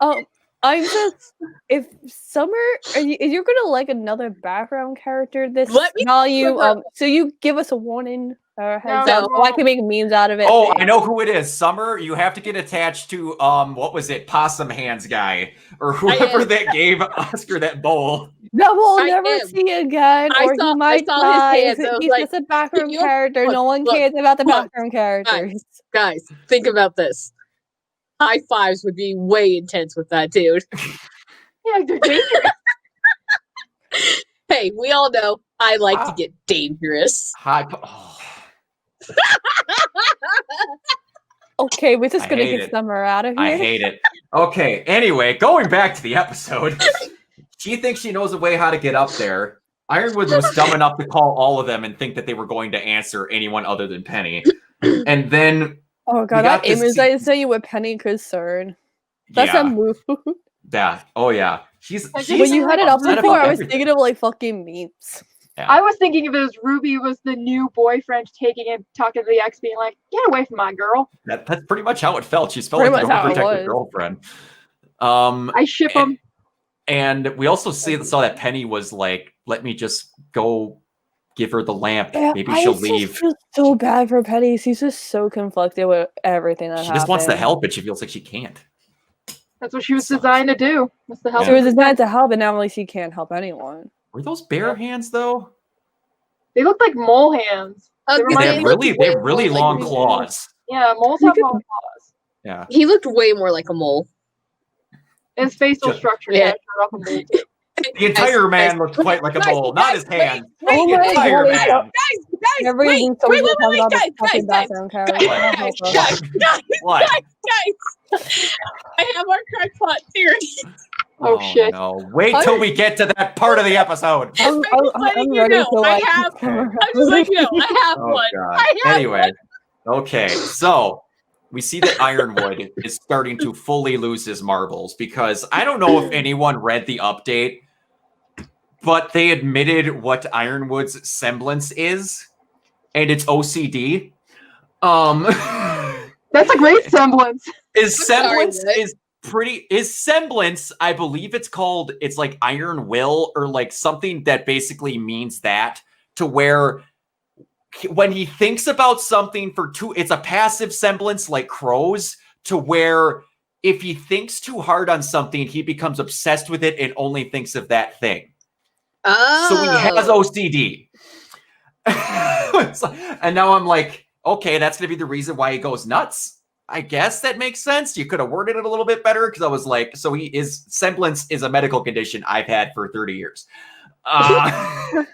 all? I'm just if Summer, you're gonna like another background character this volume. So you give us a warning or heads up, so I can make memes out of it. Oh, I know who it is. Summer, you have to get attached to what was it, Possum Hands guy or whoever that gave Oscar that bowl. No, we'll never see again, or he might die. His hands. He's just a background character. No one cares about the background characters. Guys, think about this. High fives would be way intense with that dude. Yeah, they're dangerous. Hey, we all know I like to get dangerous. Okay, we're just gonna get Summer out of here. I hate it. Okay, anyway, going back to the episode. She thinks she knows a way how to get up there. Ironwood was dumb enough to call all of them and think that they were going to answer anyone other than Penny. And then oh god, that image I sent you with Penny concern. That's a move. Yeah. Oh yeah. She's when you had it up before, I was thinking of like fucking memes. Yeah. I was thinking of it as RWBY was the new boyfriend talking to the ex, being like, "Get away from my girl." That's pretty much how it felt. She's felt like an overprotective girlfriend. I ship them. And we also saw that Penny was like, "Let me just go give her the lamp. Yeah, maybe she'll leave." I feel so bad for Penny. She's just so conflicted with everything that happened. She just wants to help, but she feels like she can't. That's what she was designed to do. Was to help. She was designed to help, and now like she can't help anyone. Were those bear hands though? They look like mole hands. They have really long claws. Yeah, moles have long claws. Yeah. He looked way more like a mole. His facial structure, yeah, off a mole too. The entire man looked quite like a mole, not his hand. Oh The my entire God, man. Guys, Every wait, week someone's gonna talk about the guys, fucking background character. What? guys. I have our crackpot theory. Oh shit. No. Wait till we get to that part of the episode. I'm ready to I just like you know, I have one. God. Anyway, okay, so we see that Ironwood is starting to fully lose his marbles because I don't know if anyone read the update, but they admitted what Ironwood's semblance is, and it's OCD. That's a great semblance. His semblance, I believe it's like Iron Will or like something that basically means that, to where when he thinks about something it's a passive semblance like crows, to where if he thinks too hard on something, he becomes obsessed with it and only thinks of that thing. Oh. So he has OCD. And now I'm like, okay, that's going to be the reason why he goes nuts. I guess that makes sense. You could have worded it a little bit better, because I was like, so his semblance is a medical condition I've had for 30 years. I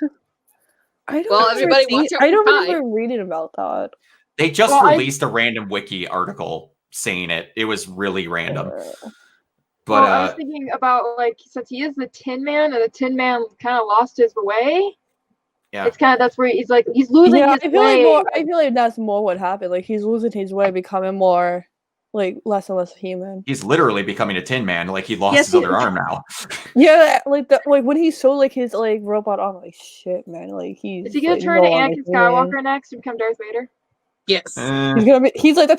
don't remember reading about that. They just released a random wiki article saying it. It was really random. But I was thinking about, like, since he is the Tin Man, and the Tin Man kind of lost his way. Yeah, it's kind of, that's where he's losing his way. I feel like that's more what happened. Like, he's losing his way, becoming more, like, less and less human. He's literally becoming a Tin Man. Like, he lost his other arm now. Yeah, like when he saw like his like robot arm, like, shit, man. Like, is he gonna turn to Anakin Skywalker next and become Darth Vader? Yes. He's like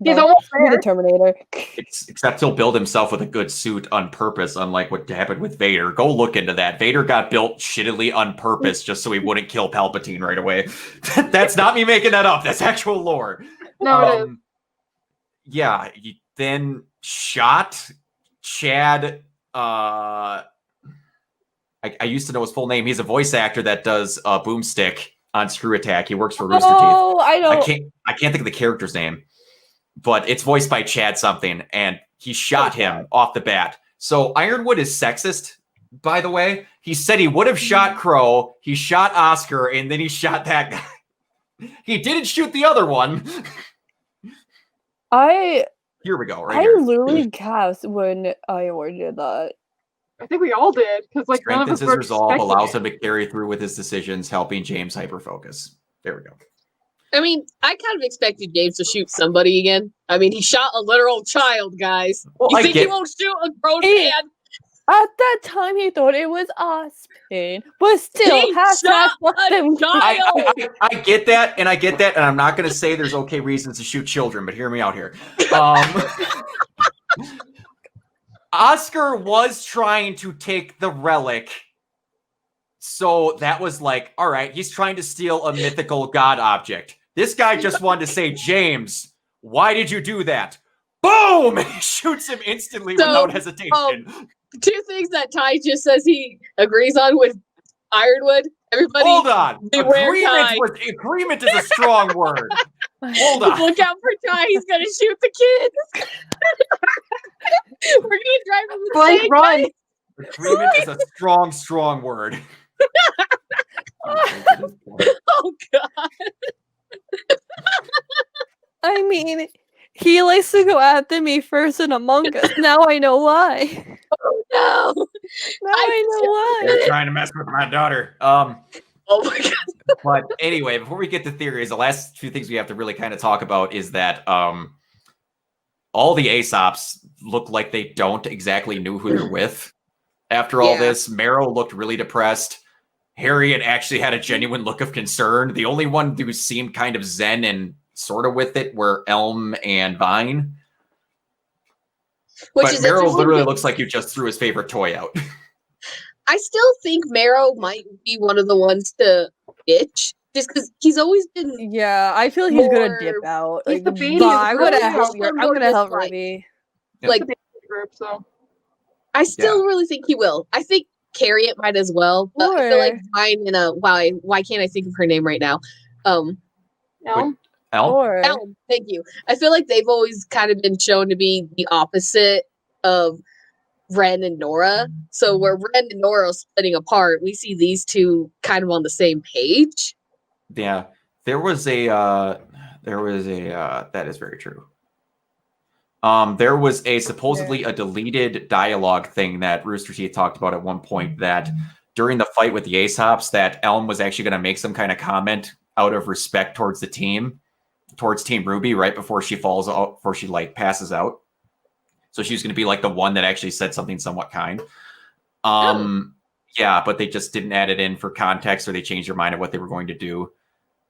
he's almost there. The Terminator. Except he'll build himself with a good suit on purpose, unlike what happened with Vader. Go look into that. Vader got built shittily on purpose just so he wouldn't kill Palpatine right away. That's not me making that up. That's actual lore. No, it is. Yeah, he then shot Chad. I used to know his full name. He's a voice actor that does Boomstick on Screw Attack. He works for Rooster Teeth. Oh, I know. I can't think of the character's name, but it's voiced by Chad something, and he shot him off the bat. So Ironwood is sexist, by the way. He said he would have shot Crow, he shot Oscar, and then he shot that guy. He didn't shoot the other one. Here we go. I literally gasped when Ironwood did that. I think we all did, because like none of us his resolve, allows him to carry through with his decisions, helping James hyperfocus. There we go. I mean, I kind of expected James to shoot somebody again. I mean, he shot a literal child, guys. Well, you think he won't shoot a grown man? At that time, he thought it was Aspen, but still, I get that, and I'm not going to say there's okay reasons to shoot children, but hear me out here. Oscar was trying to take the relic, so that was like, all right, he's trying to steal a mythical god object. This guy just wanted to say, James, why did you do that? Boom! He shoots him instantly without hesitation. Two things that Ty just says he agrees on with Ironwood. Everybody, hold on. Agreement is a strong word. Hold on. Look out for Ty. He's gonna shoot the kid. We're gonna drive him insane. Run. Agreement is a strong word. Oh God. I mean, he likes to go after me first in Among Us. Now I know why. Oh no! Now I know why. They're trying to mess with my daughter. Oh my God. But anyway, before we get to theories, the last few things we have to really kind of talk about is that all the Aesops look like they don't exactly know who they're with. After all this, Marrow looked really depressed. Harriet actually had a genuine look of concern. The only one who seemed kind of zen and sort of with it were Elm and Vine. But Marrow literally looks like you just threw his favorite toy out. I still think Marrow might be one of the ones to bitch, just because he's always been. Yeah, I feel he's gonna dip out. He's like, the baby. I'm gonna help Ruby. Like, group, so I still really think he will. I think Harriet might as well, but I feel like Vine in a why can't I think of her name right now? Elm? Or Elm, thank you. I feel like they've always kind of been shown to be the opposite of Ren and Nora. So where Ren and Nora are splitting apart, we see these two kind of on the same page. Yeah, there was a that is very true. There was a supposedly a deleted dialogue thing that Rooster Teeth talked about at one point, that during the fight with the Aesops, that Elm was actually going to make some kind of comment out of respect towards the team, towards Team RWBY, right before she falls out, before she like passes out. So she's going to be like the one that actually said something somewhat kind. Yeah, but they just didn't add it in for context, or they changed their mind of what they were going to do.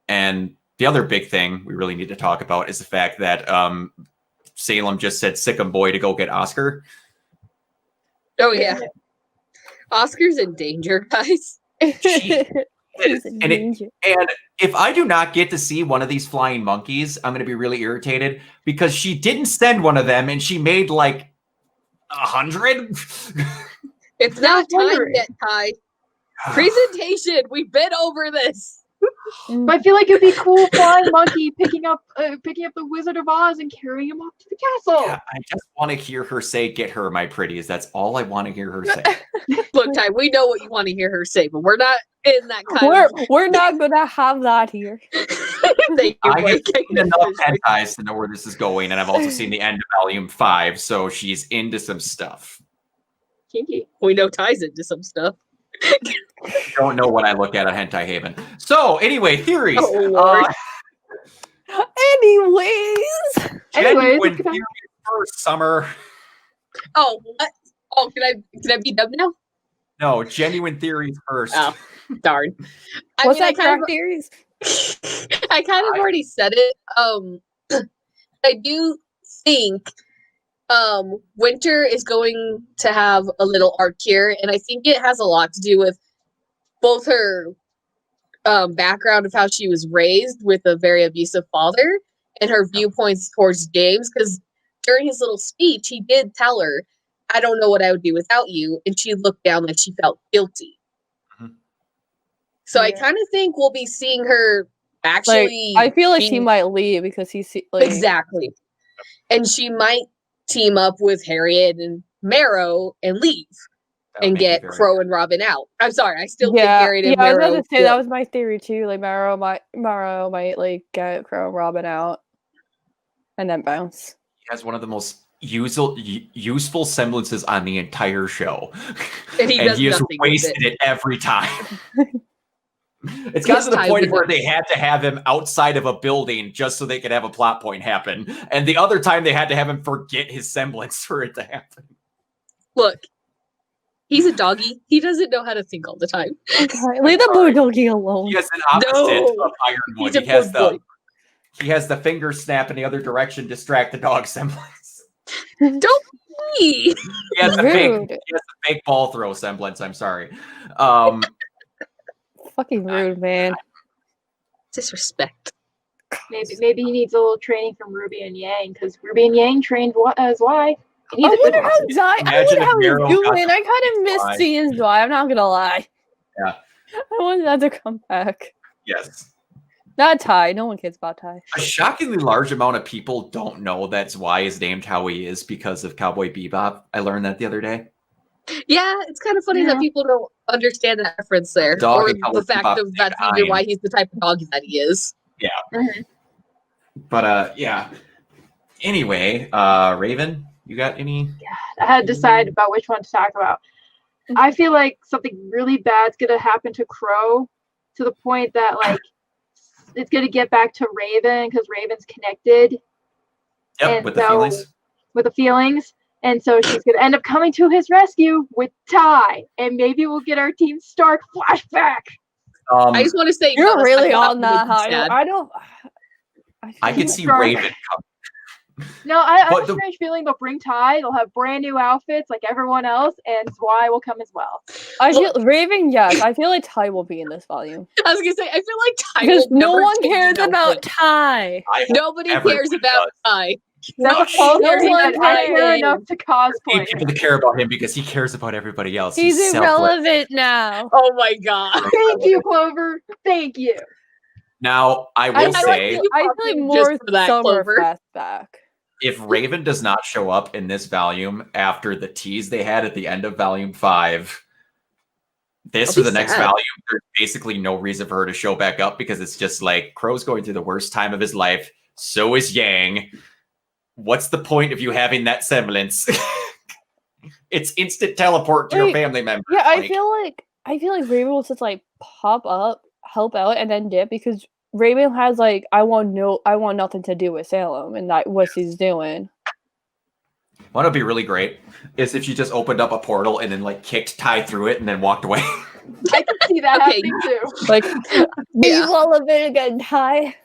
And the other big thing we really need to talk about is the fact that Salem just said "Sick'em boy" to go get Oscar. Oh yeah, Oscar's in danger, guys. And if I do not get to see one of these flying monkeys, I'm going to be really irritated, because she didn't send one of them, and she made like 100. It's not time yet, Ty. Presentation. We've been over this. But I feel like it'd be cool flying monkey picking up the Wizard of Oz and carrying him up to the castle. Yeah, I just want to hear her say, "Get her, my pretties." That's all I want to hear her say. Look, Ty, we know what you want to hear her say, but we're not in that kind of... We're not gonna have that here. Thank you, I Blake. have seen enough hentais to know where this is going, and I've also seen the end of Volume 5, so she's into some stuff. Kinky. We know Ty's into some stuff. Don't know what I look at Hentai Haven. So, anyway, theories. Oh, Lord. Genuine theories first, Summer. Oh, what? Oh, can I be dumb now? No, genuine theories first. Oh, darn. What's that kind of theories? I kind of already said it. I do think Winter is going to have a little arc here, and I think it has a lot to do with both her background of how she was raised with a very abusive father, and her viewpoints towards James, because during his little speech, he did tell her, "I don't know what I would do without you," and she looked down like she felt guilty. Mm-hmm. So I kind of think we'll be seeing her actually... I feel like he might leave because he's... Exactly. And she might team up with Harriet and Marrow and leave and get Crow and Robin out. I'm sorry, I still think Harriet and Marrow... I was about to say, that was my theory too. Like, Marrow might like get Crow and Robin out and then bounce. He has one of the most useful semblances on the entire show. And he has wasted it every time. It's gotten to the point where they had to have him outside of a building just so they could have a plot point happen. And the other time they had to have him forget his semblance for it to happen. Look, he's a doggy. He doesn't know how to think all the time. Okay, leave the blue doggy alone. He has an opposite of Ironwood. He has the finger snap in the other direction, distract the dog semblance. Don't be. He has the fake ball throw semblance. I'm sorry. Fucking rude, man. Disrespect. Maybe he needs a little training from Ruby and Yang, because Ruby and Yang trained as Y. I wonder how he's doing. I kind of missed seeing Zai. I'm not gonna lie. Yeah. I wanted that to come back. Yes. Not Ty. No one cares about Ty. A shockingly large amount of people don't know that Zwei is named how he is because of Cowboy Bebop. I learned that the other day. Yeah, it's kind of funny that people don't understand that reference there, or the fact of that's even why he's the type of dog that he is. Yeah. Mm-hmm. But yeah. Anyway, Raven, you got any? Yeah, I had to decide about which one to talk about. I feel like something really bad's gonna happen to Crow, to the point that like it's gonna get back to Raven, because Raven's connected. Yep, and with the feelings. With the feelings. And so she's going to end up coming to his rescue with Ty. And maybe we'll get our Team Stark flashback. I just want to say... You're really on that high. I can see Raven coming. No, I have a strange feeling they'll bring Ty. They'll have brand new outfits like everyone else. And Zwei will come as well. I feel Raven, yes. I feel like Ty will be in this volume. I was going to say, I feel like Ty because no one cares about Ty. Nobody cares about Ty. I care enough to cosplay. People to care about him because he cares about everybody else. He's irrelevant now. Oh my god! Thank you, Clover. Thank you. Now, I will say, I feel like more for that, summer Clover. flashback. if Raven does not show up in this volume after the tease they had at the end of volume 5, this or the next volume, there's basically no reason for her to show back up because it's just like Crow's going through the worst time of his life. So is Yang. What's the point of you having that semblance? It's instant teleport to your family member. Yeah, I feel like Raven will just like pop up, help out, and then dip because Raven has like I want nothing to do with Salem and that what she's doing. What would be really great is if she just opened up a portal and then like kicked Ty through it and then walked away. I can see that happening too. Like, leave all of it again, Ty.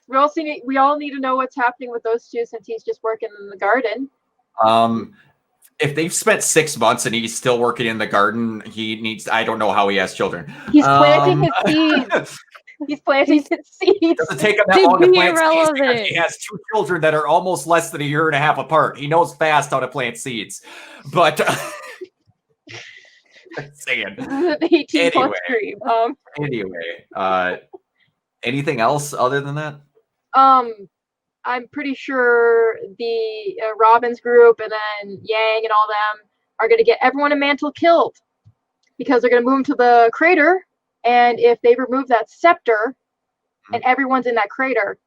We all need to know what's happening with those two since he's just working in the garden. If they've spent 6 months and he's still working in the garden, he needs. I don't know how he has children. He's planting his seeds. He's planting his seeds. It doesn't take him that long to plant seeds because he has 2 children that are almost less than a year and a half apart. He knows fast how to plant seeds. But saying. 18 plus dream. Anyway, anything else other than that? I'm pretty sure the Robin's group and then Yang and all them are going to get everyone in Mantle killed because they're going to move them to the crater. And if they remove that scepter and everyone's in that crater,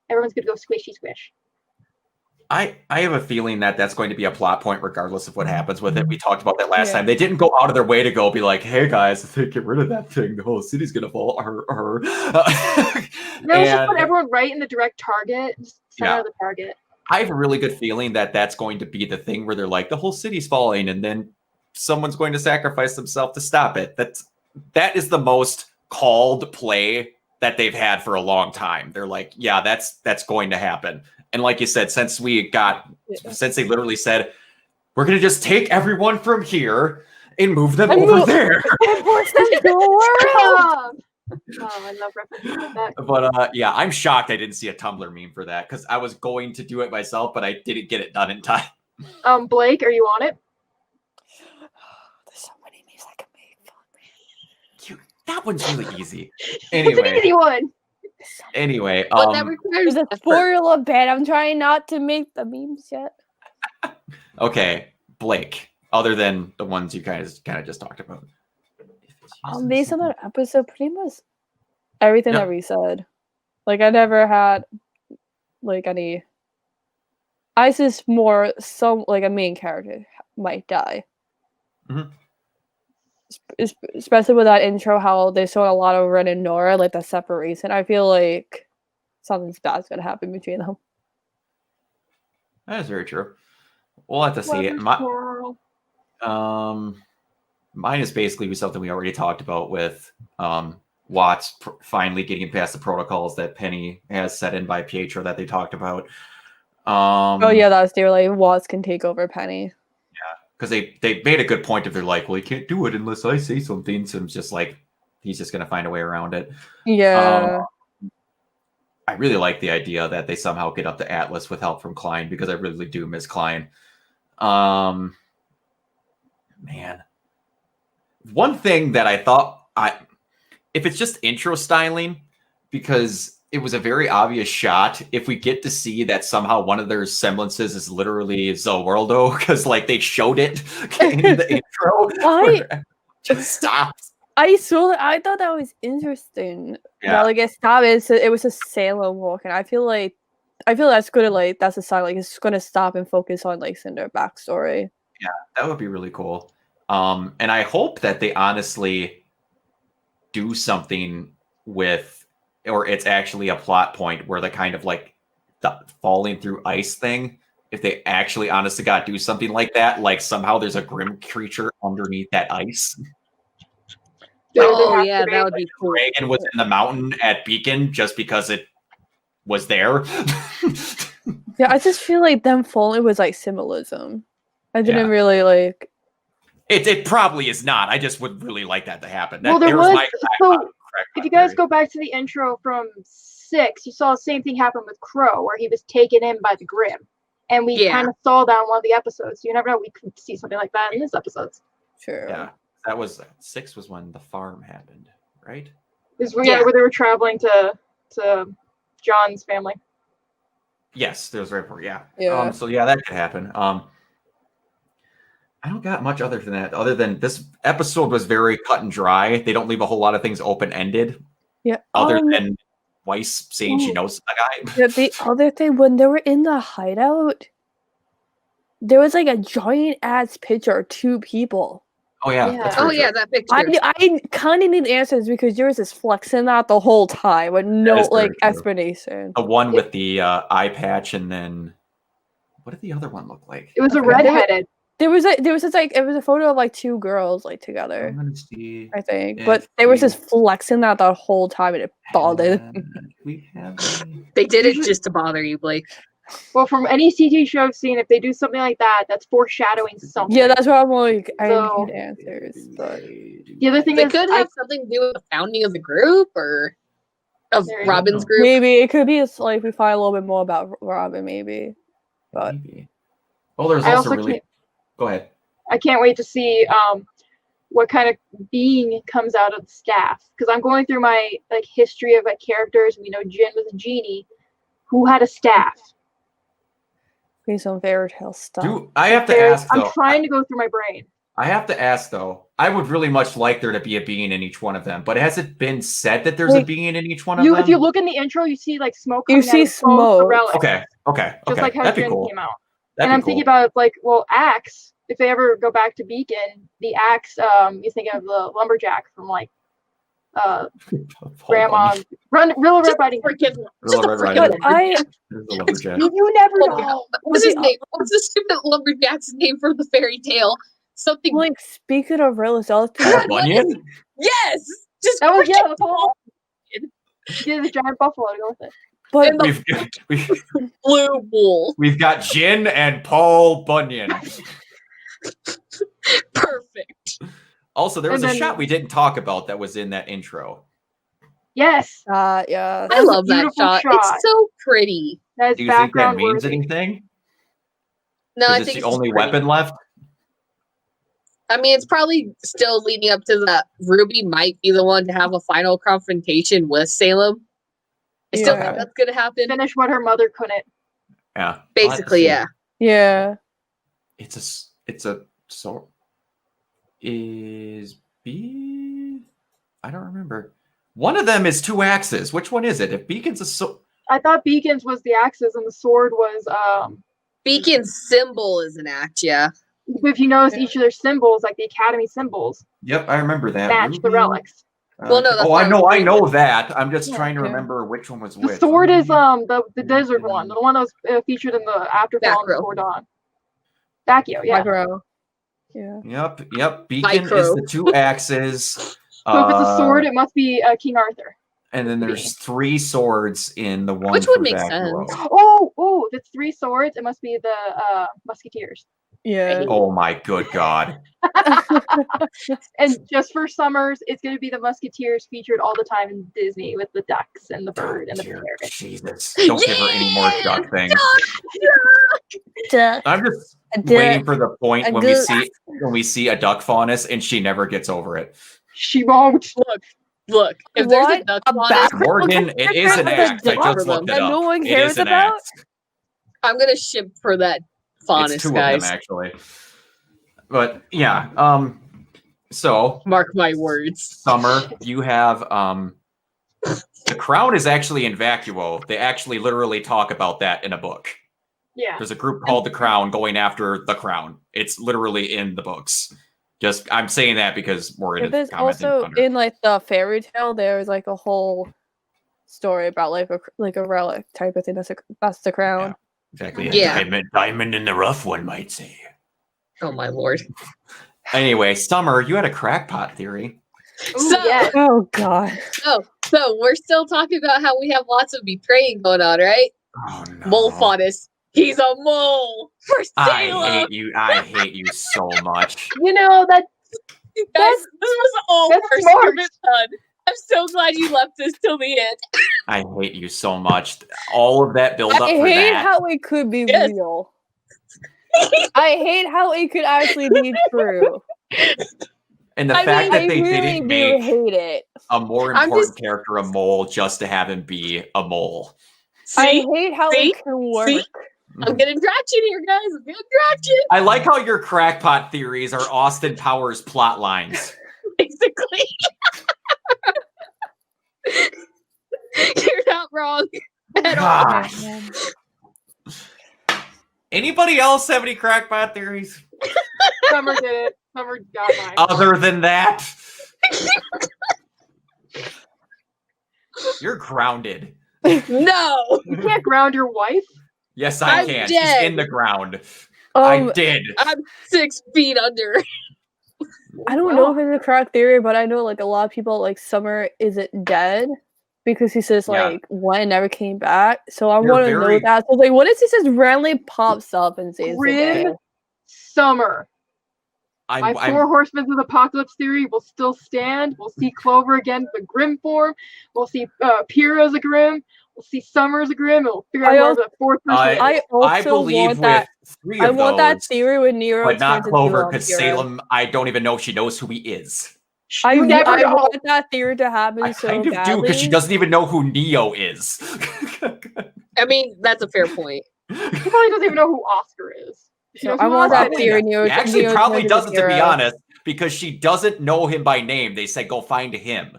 everyone's going to go squishy squish. I have a feeling that that's going to be a plot point regardless of what happens with it. We talked about that last time. They didn't go out of their way to go be like, hey guys, if they get rid of that thing, the whole city's going to fall. No, just put everyone right in the direct target. Just center of the target. I have a really good feeling that that's going to be the thing where they're like, the whole city's falling and then someone's going to sacrifice themselves to stop it. That is the most called play that they've had for a long time. They're like, yeah, that's going to happen. And like you said, since they literally said, we're going to just take everyone from here and move them over there. Oh, I love references like that. But yeah, I'm shocked I didn't see a Tumblr meme for that because I was going to do it myself, but I didn't get it done in time. Blake, are you on it? There's so many memes I can make. That one's really easy. Anyway. It's an easy one. Anyway, but that requires a spoiler bit. I'm trying not to make the memes yet. Okay, Blake. Other than the ones you guys kind of just talked about. Based on that episode, pretty much everything that we said. Like I never had like any. I just more like a main character might die. Mm-hmm. Especially with that intro, how they showed a lot of Ren and Nora, like the separation. I feel like something bad's gonna happen between them. That is very true. We'll have to see it. Mine is basically something we already talked about with Watts finally getting past the protocols that Penny has set in by Pietro that they talked about. Oh yeah, that's their like Watts can take over Penny. Because they made a good point of they're like, well, you can't do it unless I say something. So I'm just like, he's just going to find a way around it. Yeah. I really like the idea that they somehow get up to Atlas with help from Klein because I really do miss Klein. Man. One thing that I thought, if it's just intro styling, because it was a very obvious shot. If we get to see that somehow one of their semblances is literally Zalworldo, because like they showed it in the intro, just stops. I thought that was interesting. Yeah, that, like it stopped. It was a Salem walk, and I feel that's gonna like that's a sign like it's gonna stop and focus on like Cinder backstory. Yeah, that would be really cool. And I hope that they honestly do something with. Or it's actually a plot point where the kind of like the falling through ice thing, if they actually honest to God do something like that, like somehow there's a grim creature underneath that ice. Oh yeah, that would be cool. Reagan was in the mountain at Beacon just because it was there. Yeah, I just feel like them falling was like symbolism. I didn't really like. It probably is not. I just would really like that to happen. Well, if you guys go back to the intro from 6, you saw the same thing happen with Crow, where he was taken in by the Grim. And we kind of saw that in one of the episodes. So you never know, we could see something like that in this episode. Sure. Yeah. That was 6 was when the farm happened, right? Where they were traveling to John's family. Yes, there's right for Yeah. So yeah, that could happen. I don't got much other than that. Other than this episode was very cut and dry. They don't leave a whole lot of things open ended. Yeah. Other than Weiss saying she knows the guy. Yeah. The other thing, when they were in the hideout, there was like a giant ass picture of 2 people. Oh yeah. That's very true. That picture. I kind of need answers because there was this flexing that the whole time with no like explanation. The one with the eye patch, and then what did the other one look like? It was a redheaded. There was a photo of like 2 girls like together. I'm gonna see. I think, but there was this flexing that the whole time, and it bothered. They did it just to bother you, Blake. Well, from any CG show I've seen, if they do something like that, that's foreshadowing something. Yeah, that's what I'm like. I need answers. But the other thing is, could have something to do with the founding of the group or of Robin's group. Maybe it could be like we find a little bit more about Robin, maybe. But well, there's also really. Go ahead. I can't wait to see what kind of being comes out of the staff, because I'm going through my history of characters. We know Jin was a genie who had a staff. Some fairy tale stuff. Dude, I have to ask though. I'm trying to go through my brain. I have to ask though. I would really much like there to be a being in each one of them, but has it been said that there's a being in each one of them? If you look in the intro, you see smoke. You see smoke. Okay. Just like how Jin came out. And I'm thinking about Axe. If they ever go back to Beacon, the Axe. You think of the lumberjack from Grandma Real Red Riding Hood. You never know. What's his name? What's the stupid lumberjack's name for the fairy tale? Something like speaking of Real Bunyan? Yes! Just that was the whole yeah, the giant buffalo to go with it. But we've blue wool. We've got Jin and Paul Bunyan. Perfect. Also, there was a shot we didn't talk about that was in that intro. Yes. Yeah. I love that shot. It's so pretty. Do you think that means anything? No, I think it's the only weapon left. I mean, it's probably still leading up to that Ruby might be the one to have a final confrontation with Salem. I still think that's going to happen. Finish what her mother couldn't. Yeah. Basically, yeah. Yeah. It's a sword. Is B? I don't remember. One of them is 2 axes. Which one is it? If Beacon's a sword. I thought Beacon's was the axes and the sword was Beacon's symbol is an axe, yeah. If you notice each of their symbols, like the Academy symbols. Yep, I remember that. Match the relics. Well, no, that's I know that. I'm just trying to remember which one was which. The sword is the desert one, the one that was featured in the Afterfall Before Dawn. Bacchio, yeah. Micro. Yeah. Yep. Beacon is the 2 axes. So if it's a sword, it must be King Arthur. And then there's 3 swords in the one. Which would make sense. Oh, if it's 3 swords, it must be the Musketeers. Yeah. Oh my good God. And just for summers, it's going to be the Musketeers featured all the time in Disney with the ducks and the bird and the bear. Jesus. Don't give her any more duck things. Duck. I'm just waiting for the point when we see a duck faunus and she never gets over it. She won't. Look. If there's a duck faunus, Morgan, it is an act. I just looked it up. No one cares about. I'm gonna ship for that faunus, it's 2 guys. of them actually. But yeah, so mark my words. Summer, you have the crown is actually in Vacuo. They actually literally talk about that in a book. Yeah. There's a group called the Crown going after the crown. It's literally in the books. Just I'm saying that because Morgan is also in the fairy tale. There's a whole story about a relic type of thing. That's the crown. Yeah, exactly. Yeah. Diamond in the rough, one might say. Oh my lord. Anyway, Summer, you had a crackpot theory. Oh God. So we're still talking about how we have lots of betraying going on, right? Oh no. Mole faunus. He's a mole for Salem. I hate you so much. You know that. Guys, this was all stupid fun. I'm so glad you left this till the end. I hate you so much. All of that build up for that. I hate how it could be real. I hate how it could actually be true. And the fact that they really didn't make hate it. a more important character a mole just to have him be a mole. I hate how it can work. I'm getting traction here, guys. I'm getting traction. I like how your crackpot theories are Austin Powers plot lines. Basically. You're not wrong at all. Anybody else have any crackpot theories? Summer did it. Summer got mine. Other than that, you're grounded. No. You can't ground your wife? Yes, I I'm can. dead. She's in the ground. I did. I'm 6 feet under. I don't know if it's a correct theory, but I know like a lot of people like Summer isn't dead because he says like one never came back. So I want to know that. So like, what if he just randomly pops up and says Summer? My 4 horsemen of the apocalypse theory will still stand. We'll see Clover again, the Grim form. We'll see Pyrrha as a Grim. We'll see Summer as a Grim. And we'll figure out where the 4th person. I believe with 3 of those. I want that theory with Nero, but not Clover, because Salem. I don't even know if she knows who he is. I want that theory to happen. I kind of do because she doesn't even know who Neo is. I mean, that's a fair point. She probably doesn't even know who Oscar is. I want that theory. She actually probably doesn't, to be honest, because she doesn't know him by name. They said go find him.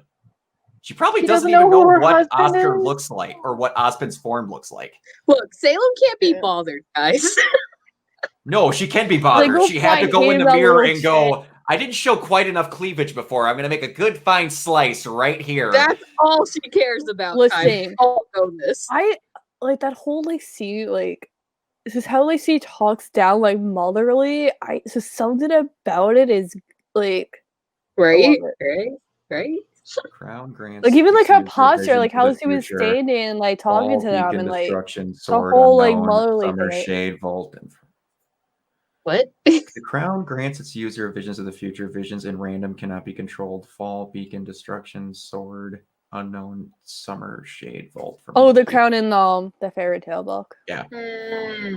She probably doesn't even know what Oscar looks like or what Ospen's form looks like. Look, Salem can't be bothered, guys. No, she can be bothered. She had to go in the mirror and go, I didn't show quite enough cleavage before. I'm going to make a good fine slice right here. That's all she cares about. Listen, all know this. I like that whole like scene, like this is how like she talks down like motherly. So something about it is like right. Crown grants like even like her posture, like how she was standing and like talking to them and like the whole like motherly Summer Shade Vault. What? The crown grants its user visions of the future. Visions in random cannot be controlled. Fall, beacon, destruction, sword, unknown, Summer Shade Vault. The crown in the fairy tale book. Yeah.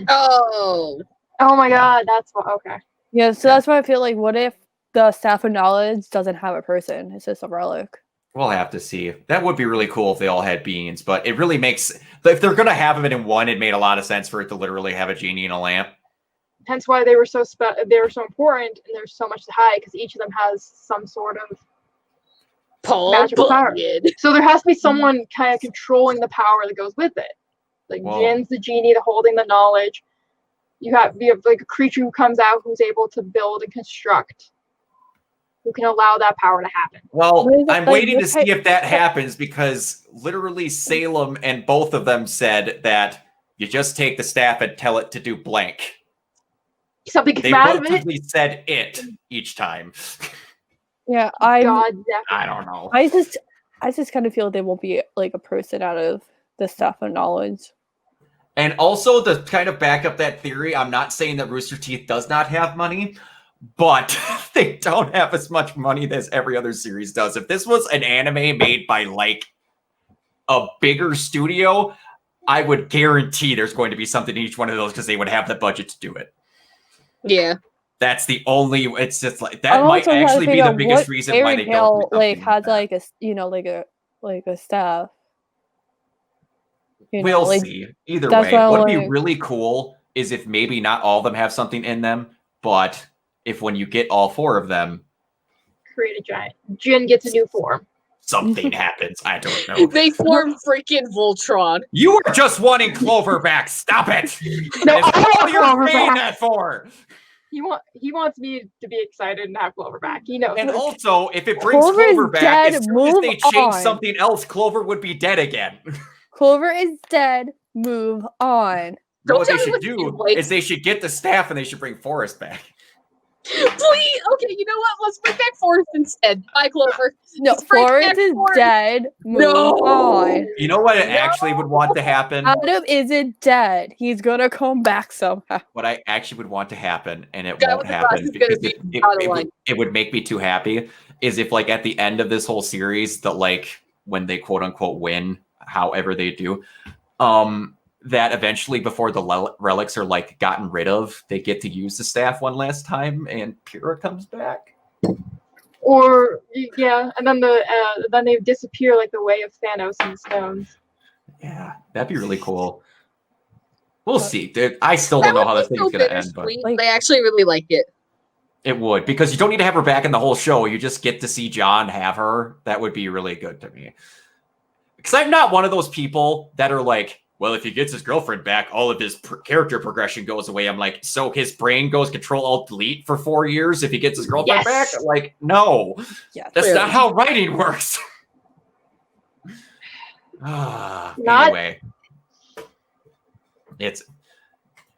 Oh my God, that's what. Okay. Yeah, so that's why I feel like, what if the Staff of Knowledge doesn't have a person? It's just a relic. We'll have to see. That would be really cool if they all had beings, but it really makes, if they're going to have it in one, it made a lot of sense for it to literally have a genie in a lamp. Hence why they were so important and there's so much to hide, because each of them has some sort of magical power. So there has to be someone kind of controlling the power that goes with it. Like Jin's the genie, the holding the knowledge. You have like a creature who comes out who's able to build and construct, who can allow that power to happen. Well, I'm waiting to see if that happens, because literally Salem and both of them said that you just take the staff and tell it to do blank. Something they relatively said it each time. Yeah, I don't know. I just kind of feel they won't be like a person out of the Staff of Knowledge. And also, to kind of back up that theory, I'm not saying that Rooster Teeth does not have money, but they don't have as much money as every other series does. If this was an anime made by like a bigger studio, I would guarantee there's going to be something in each one of those, because they would have the budget to do it. Yeah. That's the only, it's just like, that might actually be the biggest reason why they don't do like has like a, like a staff. We'll see. Either way, what'd be really cool is if maybe not all of them have something in them, but if when you get all 4 of them, create a giant. Jin gets a new form. Something happens. I don't know. They form freaking Voltron. You are just wanting Clover back. Stop it. No, that's all you're saying that for. He wants me to be excited and have Clover back. He knows. And also, if it brings Clover back, as soon as they change something else, Clover would be dead again. Clover is dead. Move on. What they should do is they should get the staff and they should bring Forrest back. Please, okay, you know what? Let's bring back Forrest instead. Bye, Clover. No, Forrest is dead. Move on. You know what I actually would want to happen? Adam isn't dead. He's gonna come back somehow. What I actually would want to happen, and it won't happen because it would make me too happy, is if like at the end of this whole series, that like when they quote unquote win, however they do, that eventually before the relics are like gotten rid of, they get to use the staff one last time and Pyrrha comes back. Or yeah, and then then they disappear like the way of Thanos in the stones. Yeah, that'd be really cool. We'll see. Dude, I still don't know how this thing is going to end, but I actually really like it. It would, because you don't need to have her back in the whole show. You just get to see John have her. That would be really good to me. Because I'm not one of those people that are like, well, if he gets his girlfriend back, all of his character progression goes away. I'm like, so his brain goes Control-Alt-Delete for 4 years if he gets his girlfriend back? Like, no. That's not how writing works. Anyway. It's...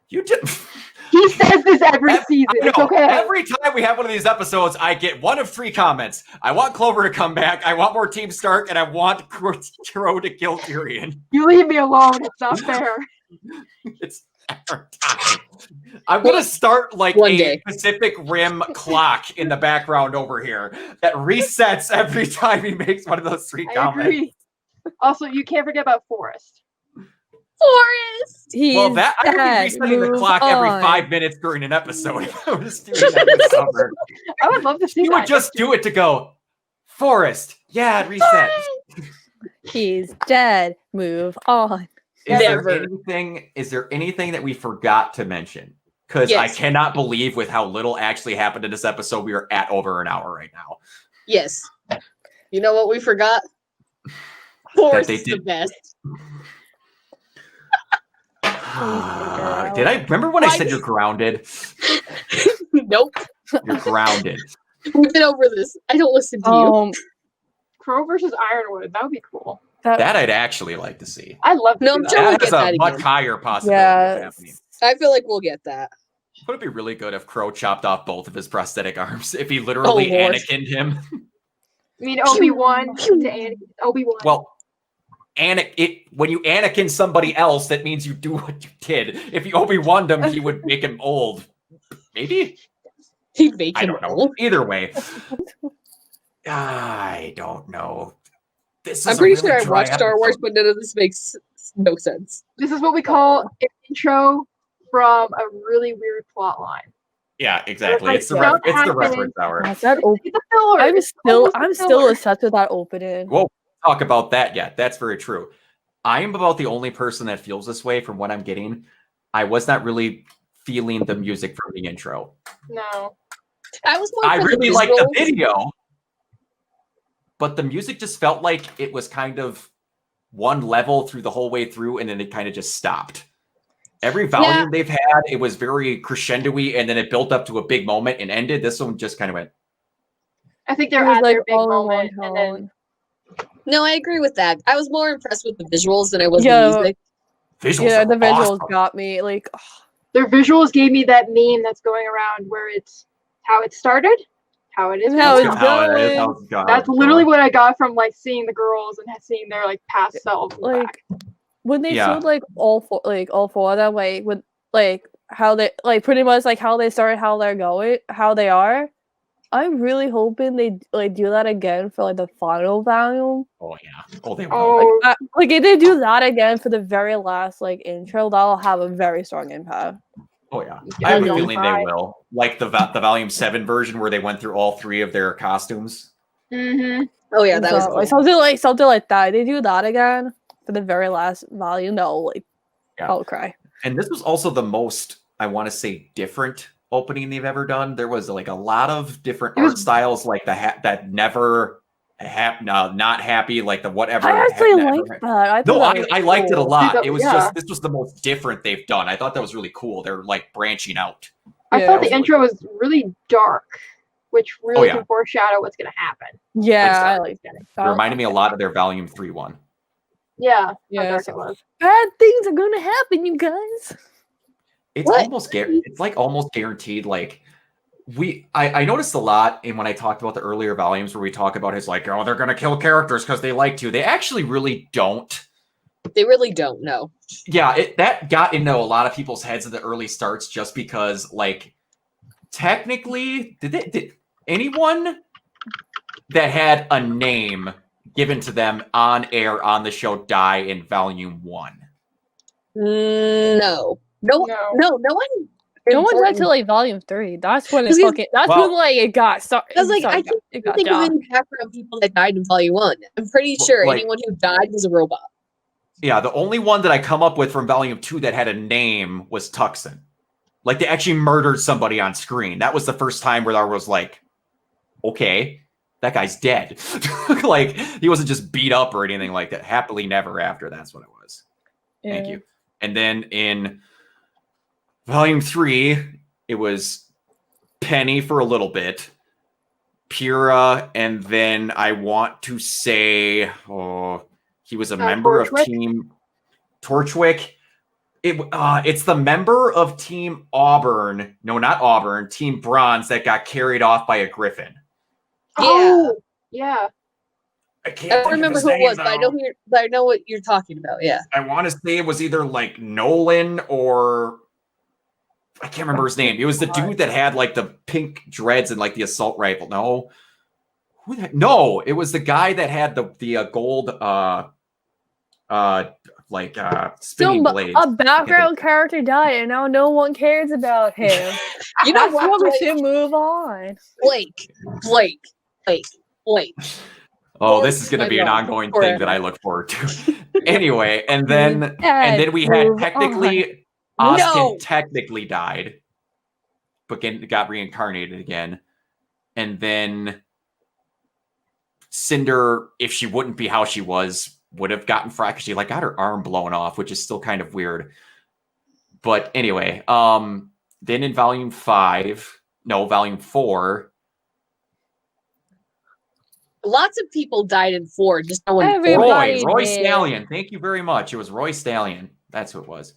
You just... He says this every season. It's okay. Every time we have one of these episodes, I get one of 3 comments. I want Clover to come back. I want more Team Stark, and I want Crow to kill Tyrion. You leave me alone. It's not fair. It's our time. I'm gonna start like a Pacific Rim clock in the background over here that resets every time he makes one of those 3 comments. Agree. Also, you can't forget about Forrest. Well, that I would be resetting the clock every 5 minutes during an episode. If I was doing that this summer. I would love to see that. You would just do it to go, Forrest. Yeah, reset. He's dead. Move on. Is there anything that we forgot to mention? Because I cannot believe with how little actually happened in this episode, we are at over an hour right now. Yes. You know what we forgot? Forrest is the best. Did I remember when I said you're grounded? Nope. You're grounded. We've been over this. I don't listen to you. Crow versus Ironwood. That would be cool. That I'd actually like to see. I love No, I'm sure we'll get that again. Much higher possibility of happening. I feel like we'll get that. Would it be really good if Crow chopped off both of his prosthetic arms? If he literally Anakin'd him? I mean, Obi-Wan to Anakin. Obi-Wan. Well, when you Anakin somebody else, that means you do what you did. If you Obi-Wan'd him, he would make him old. Maybe? He'd make him old. Either way. I don't know. I'm pretty sure I watched Star Wars, but none of this makes no sense. This is what we call an intro from a really weird plot line. Yeah, exactly. It's the reference hour. I'm still obsessed with that opening. Whoa. Talk about that yet. That's very true. I am about the only person that feels this way from what I'm getting. I was not really feeling the music from the intro. No. I really liked the video, but the music just felt like it was kind of one level through the whole way through, and then it kind of just stopped. Every volume they've had, it was very crescendo-y, and then it built up to a big moment and ended. This one just kind of went. I think they're at their big moment, and then. No, I agree with that. I was more impressed with the visuals than I was the music. Visuals the visuals got me. Like, their visuals gave me that meme that's going around where it's how it started, how it is, That's literally what I got from like seeing the girls and seeing their like past selves. Like when they showed like all four of them, like with like how they like pretty much like how they started, how they're going, how they are. I'm really hoping they like do that again for like the final volume. Oh yeah. Oh, they will. Like if they do that again for the very last like intro, that'll have a very strong impact. Oh yeah. I have a feeling they will. Like the volume 7 version where they went through all 3 of their costumes. Mm-hmm. Oh yeah, that was cool. Like something like that. They do that again for the very last volume. No, I'll cry. And this was also the most, I want to say, different opening they've ever done. There was like a lot of different art styles, like that never not happy, like the whatever. I actually liked that. I liked it a lot. It was just this was the most different they've done. I thought that was really cool. They're like branching out. I thought the intro was really dark, which really can foreshadow what's going to happen. Yeah, I like that. It reminded me a lot of their volume 3 one. Yeah, how dark it was. Bad things are going to happen, you guys. It's almost guaranteed. Like I noticed a lot in when I talked about the earlier volumes where we talk about his like, oh, they're gonna kill characters because they like to. They actually really don't. They really don't know. Yeah, that got into a lot of people's heads at the early starts just because, like, technically, did anyone that had a name given to them on air on the show die in volume 1? No one. No one died important. till like volume 3. That's when it Because- fucking. That's Well- when like it got started. I was like, I can't it got think of dark. any background people that died in volume 1. I'm pretty sure Like- anyone who died was a robot. Yeah, the only one that I come up with from volume 2 that had a name was Tuxin. Like they actually murdered somebody on screen. That was the first time where I was like, okay, that guy's dead. Like he wasn't just beat up or anything like that. Happily never after. That's what it was. Thank you. And then in volume 3, it was Penny for a little bit, Pyrrha, and then I want to say, he was a member of Torchwick? Team Torchwick. It's the member of Team Auburn. No, not Auburn. Team Bronze that got carried off by a griffin. Oh, yeah. I can't I don't think of remember his who it name, was, but though. I know what you're talking about. Yeah. I want to say it was either like Nolan or I can't remember his name. It was the dude that had like the pink dreads and like the assault rifle. No, no, it was the guy that had the gold spinning blades. A background character died, and now no one cares about him. You know That's what? why we Blake? should move on. Blake. Oh, this is going to I be an love ongoing forever. thing that I look forward to. Anyway, and then we had Move technically on. Austin No. technically died, but got reincarnated again. And then Cinder, if she wouldn't be how she was, would have gotten fried because she like got her arm blown off, which is still kind of weird. But anyway, then in volume 4. Lots of people died in 4. Just no one. Everybody Roy did. Stallion. Thank you very much. It was Roy Stallion. That's who it was.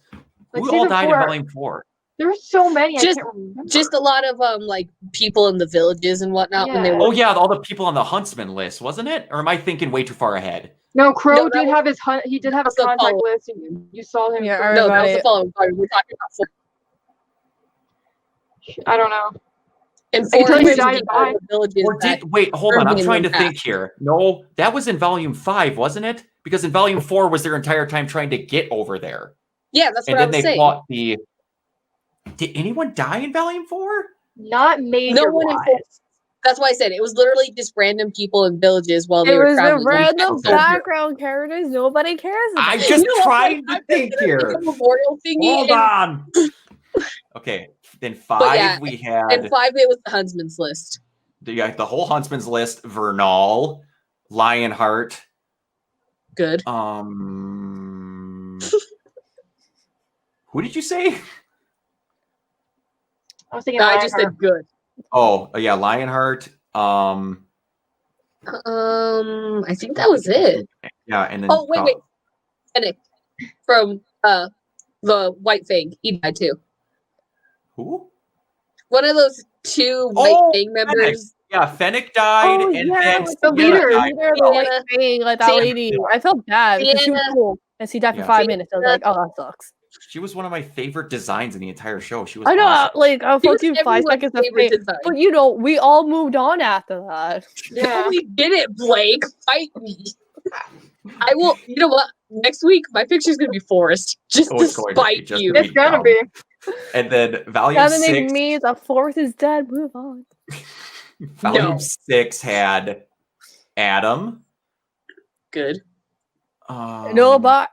Like, Who all season died in 4, volume 4? There were so many. Just- I can't remember. Just a lot of like people in the villages and whatnot when they Yeah. were. Oh yeah, all the people on the Huntsman list, wasn't it? Or am I thinking way too far ahead? No, Crow No, that did was- have his he did have a that's the contact follow-up. list, and you saw him. Yeah, for- I No, that was Everybody- the following part. We're talking about 4. I don't know. And I can 4 tell you is died just all by- the villages Or that- wait, hold on. I'm Urban trying to Impact. think here. No, that was in volume 5, wasn't it? Because in volume 4 was their entire time trying to get over there. Yeah, that's And what I then was they saying. fought the. Did anyone die in volume 4? Not major. No one in 4. That's why I said it was literally just random people in villages while they It were was the traveling. random Okay. background characters nobody cares about. I'm just You know what? trying to I'm think gonna make here. a memorial thingy. Hold on. Okay, then 5 yeah, we had. And 5 it was the Huntsman's list. The whole Huntsman's list: Vernal, Lionheart. Good. Who did you say? I was thinking. I just said good. Oh, yeah, Lionheart. I think that was it. Yeah, and then. Oh wait. Fennec from the White Fang. He died too. Who? One of those 2 White Oh, Fang members. Yeah, Fennec died, Oh, and yeah, then with the Sienna leader, died. leader of the White Sienna. Fang, like that Sienna. lady. I felt bad because she was Sienna. cool, and she died for Yeah. 5 minutes. I was like, oh, that sucks. She was one of my favorite designs in the entire show. She was. I know, awesome. like, I'll He was fuck you 5 everyone's seconds of favorite fame. design. But you know, we all moved on after that. No, Yeah. we did it, Blake. Fight me. I will. You know what? Next week, my picture's gonna be Forrest, just Oh, to it's going to be, spite just you. to It's gonna be. And then volume Doesn't 6. mean the force is dead. Move on. Volume No. 6 had Adam. Good. Nobody,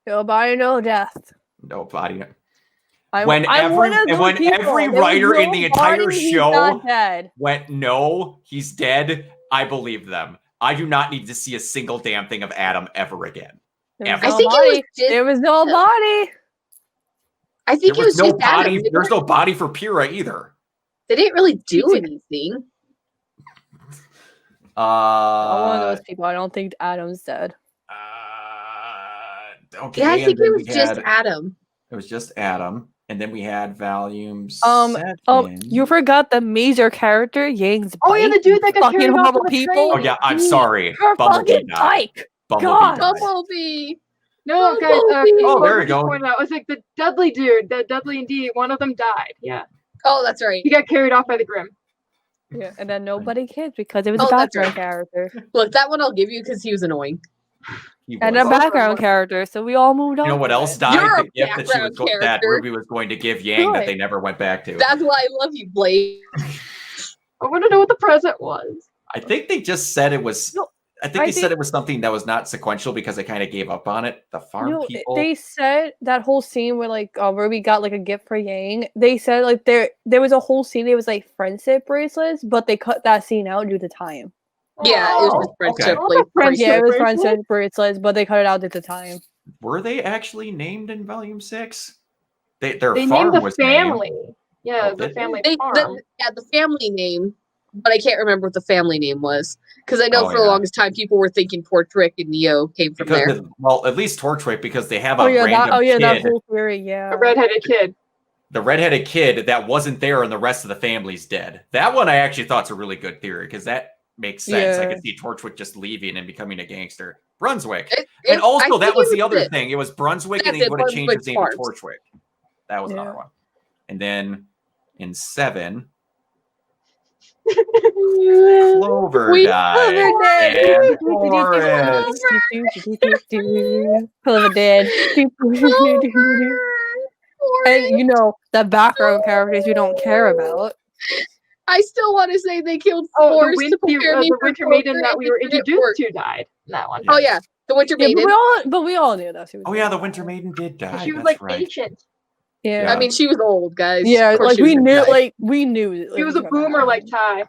no death. Nobody. I'm When every There was writer in the entire nobody who's show not dead. went, no, he's dead, I believe them. I do not need to see a single damn thing of Adam ever again. There was I I think it was nobody. just. There was nobody. I think There it was was no just Adam. body. They There's weren't- no body for Pyrrha either. They didn't really do anything. I'm one of those people. I don't think Adam's dead. Okay. Yeah, I and think then it was we just had- Adam. It was just Adam, and then we had volume Oh, 7. you forgot the major character, Yang's Oh yeah, the bike, dude that got fucking carried off horrible on the people. Oh train. yeah, I'm sorry. Her Bumblebee fucking died. bike. Bumblebee God. died. Bumblebee. No, guys. Oh, there we go. Pointed out. It was like the Dudley dude, the Dudley and D. One of them died. Yeah, Oh, that's right. he got carried off by the Grim. Yeah, and then nobody cares because it was Oh, a that's background right. character. Look, that one I'll give you because he was annoying. And a background character, so we all moved on. You know what else died? You're The gift that that RWBY was going to give Yang that they never went back to. That's why I love you, Blade. I want to know what the present was. I think they just said it was. No, I think they said it was something that was not sequential because they kind of gave up on it. The farm people. They said that whole scene where like RWBY got like a gift for Yang. They said like there was a whole scene. It was like friendship bracelets, but they cut that scene out due to time. Yeah, it was just friendship bracelets. Yeah, it was friendship bracelets, but they cut it out due to time. Were they actually named in Volume 6? Their they farm named the was family. Named. Yeah, the family farm. The family name, but I can't remember what the family name was because I know for the longest time people were thinking Tortrick and Neo came from there. At least Tortrick because they have a random kid. That whole theory, yeah. A redheaded kid. The redheaded kid that wasn't there and the rest of the family's dead. That one I actually thought's a really good theory because that makes sense. I could see Torchwick just leaving and becoming a gangster. Brunswick. And also, that was the other thing. It was Brunswick and he would have changed his name to Torchwick. That was another one. And then in 7, Clover died. And Forrest. Clover dead. And you know, the background characters we don't care about. I still want to say they killed Forrest to prepare me the for Winter Maiden that we were introduced to died. That one. Oh yeah, the Winter Maiden. But we all knew that she was. Oh yeah, the Winter Maiden did die. She was like ancient. Yeah. I mean, she was old, guys. Yeah, like we knew. She was a boomer like Ty.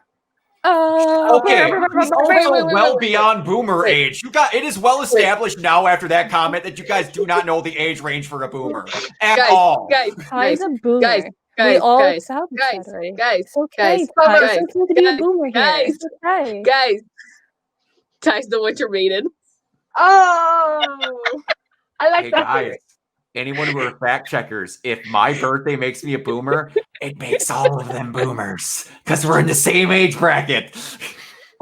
Okay, he's also well beyond boomer age. It is well established now after that comment that you guys do not know the age range for a boomer at all. Ty's a boomer. Guys, Ty's the Winter Maiden. Oh, I like that. Guys, anyone who are fact checkers, if my birthday makes me a boomer, it makes all of them boomers because we're in the same age bracket.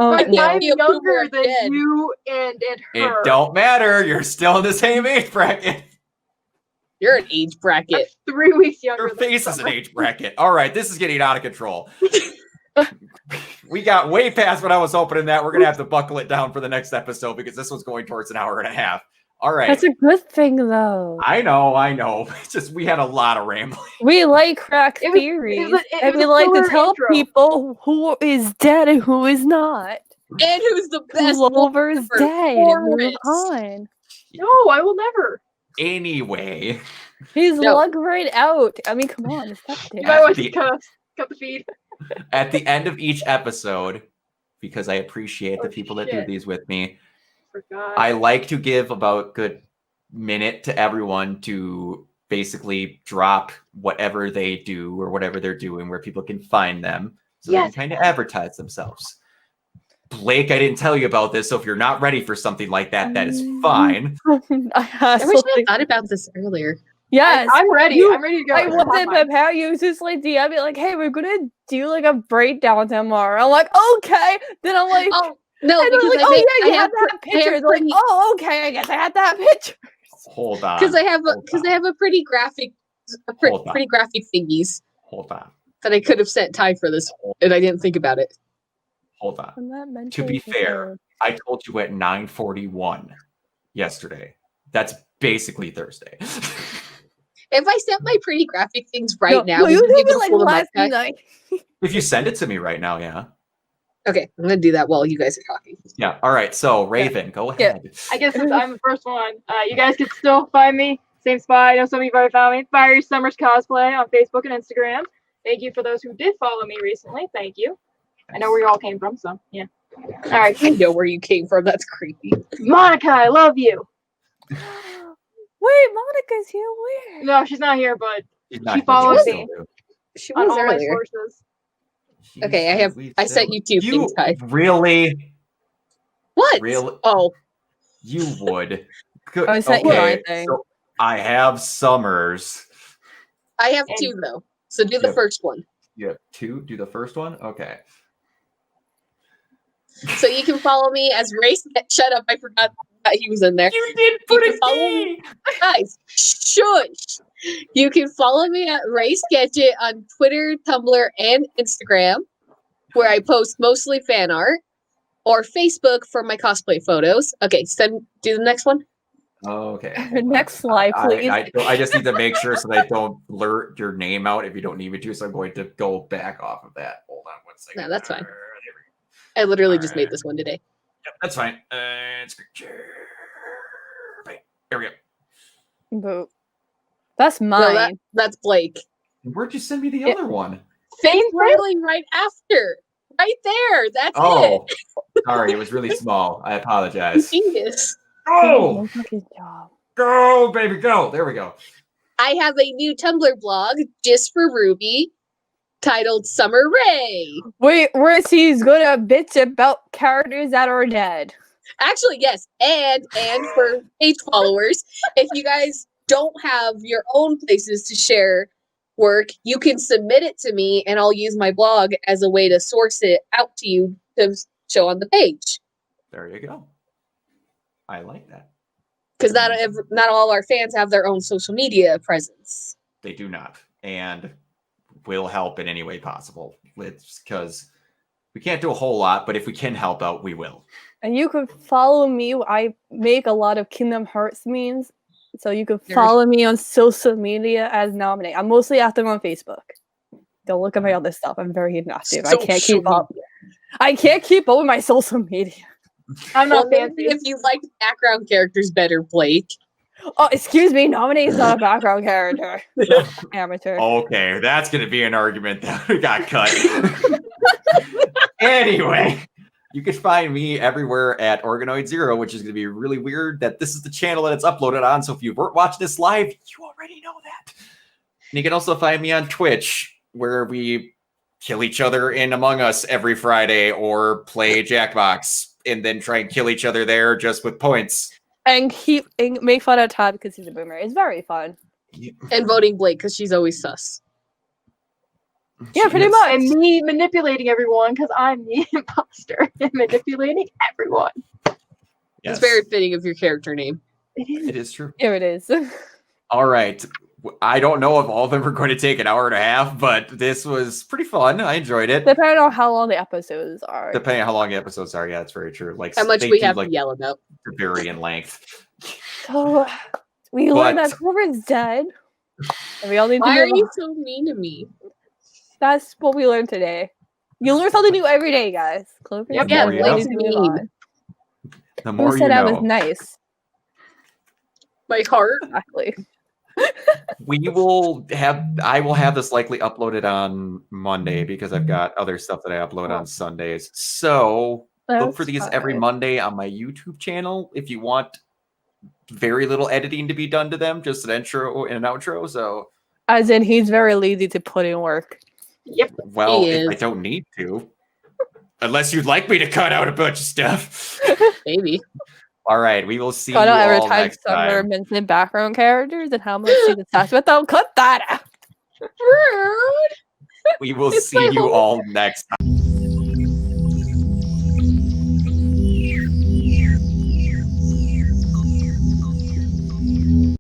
I'm younger than you and her. It don't matter. You're still in the same age bracket. You're an age bracket. I'm 3 weeks younger. Your face is an age bracket. All right, this is getting out of control. We got way past what I was hoping in that. We're gonna have to buckle it down for the next episode because this was going towards an hour and a half. All right. That's a good thing, though. I know. It's just we had a lot of rambling. We like crack theories, and we like to tell people who is dead and who is not. And who's the best. Clover's dead. Move on. No, I will never. Anyway. He's lugged right out. I mean, come on. You might want to cut the feed. At the end of each episode, because I appreciate the people that do these with me, I like to give about a good minute to everyone to basically drop whatever they do or whatever they're doing where people can find them so they can kind of advertise themselves. Blake, I didn't tell you about this, so if you're not ready for something like that, that is fine. I wish I thought about this earlier. Yes, I'm ready. I'm ready to go. I wasn't prepared. You just like DM me like, "Hey, we're gonna do like a breakdown tomorrow." I'm like, "Okay." Then I'm like, "Oh no!" Because like, you have that picture. Like, "Oh, okay. I guess I had that picture." Hold on. Because I have a pretty graphic, pretty graphic thingies. Hold on. That I could have sent Ty for this, and I didn't think about it. Hold on. To be fair, I told you at 9:41 yesterday. That's basically Thursday. If I sent my pretty graphic things now, you did it like last night. If you send it to me right now, yeah. Okay, I'm gonna do that while you guys are talking. Yeah. All right. So Raven, go ahead. Yeah. I guess since I'm the first one, you guys can still find me. Same spot. I know some of you've already found me. Fiery Summers Cosplay on Facebook and Instagram. Thank you for those who did follow me recently. Thank you. I know where you all came from, so yeah. All right. I know where you came from. That's creepy. Monica, I love you. Wait, Monica's here. Where? No, she's not here, but she follows me. She was on earlier. all my sources. Okay, I sent you two things, Ty. Really? What? Really? Oh. You would. Good. I sent you my thing. So I have Summers. I have two, though. So do the first one. You have two? Do the first one? Okay. So you can follow me as Race. Shut up! I forgot that he was in there. You did put a key. Guys, shush! You can follow me at Ray Sketchit on Twitter, Tumblr, and Instagram, where I post mostly fan art. or Facebook for my cosplay photos. Okay, do the next one. Okay. Next slide, please. I just need to make sure so that I don't blurt your name out if you don't need me to. So I'm going to go back off of that. Hold on 1 second. No, that's fine. I literally just made this one today. Yep, that's fine. Screen share. Right, there we go. Boo. That's mine. No, that's Blake. Where'd you send me the other one? Same Literally right after. Right there. That's Oh, sorry. It was really small. I apologize. Genius. Go! Good job. Go, baby, go. There we go. I have a new Tumblr blog just for RWBY titled Summer Ray. Wait, where he's gonna bitch about characters that are dead. Actually, yes. And for page followers, if you guys don't have your own places to share work, you can submit it to me and I'll use my blog as a way to source it out to you to show on the page. There you go. I like that. Because not all our fans have their own social media presence. They do not. And will help in any way possible. It's because we can't do a whole lot, but if we can help out, we will. And you can follow me. I make a lot of Kingdom Hearts memes. So you can follow me on social media as Nominate. I'm mostly active on Facebook. Don't look at my other stuff. I'm very inactive. I can't keep up. I can't keep up with my social media. I'm not fancy. If you like background characters better, Blake. Oh, excuse me. Nominate is not a background character. Amateur. Okay, that's going to be an argument that we got cut. Anyway, you can find me everywhere at Organoid0, which is going to be really weird that this is the channel that it's uploaded on. So if you weren't watching this live, you already know that. And you can also find me on Twitch, where we kill each other in Among Us every Friday or play Jackbox and then try and kill each other there just with points. And make fun of Todd because he's a boomer. It's very fun. And voting Blake because she's always sus. Yeah, pretty much. And me manipulating everyone because I'm the imposter and manipulating everyone. Yes. It's very fitting of your character name. It is true. Here it is. All right. I don't know if all of them are going to take an hour and a half, but this was pretty fun. I enjoyed it. Depending on how long the episodes are. Depending on how long the episodes are, yeah, that's very true. Like how much we have to yell about. Vary in length. So we learned that Clover's dead. And we all need to Why are you so mean to me? That's what we learned today. You learn something new every day, guys. Clover. Yeah, Blake's mean. The more Who said you I know. was nice? My heart. Exactly. I will have this likely uploaded on Monday because I've got other stuff that I upload on Sundays. So look for these every Monday on my YouTube channel if you want very little editing to be done to them, just an intro and an outro. So as in he's very lazy to put in work. Yep. Well, if I don't need to. Unless you'd like me to cut out a bunch of stuff. Maybe. All right, we will see cut you out every all time next Summer time. mentioned background characters and how much she's attached with them. Cut that out. Rude. We will see you all next time.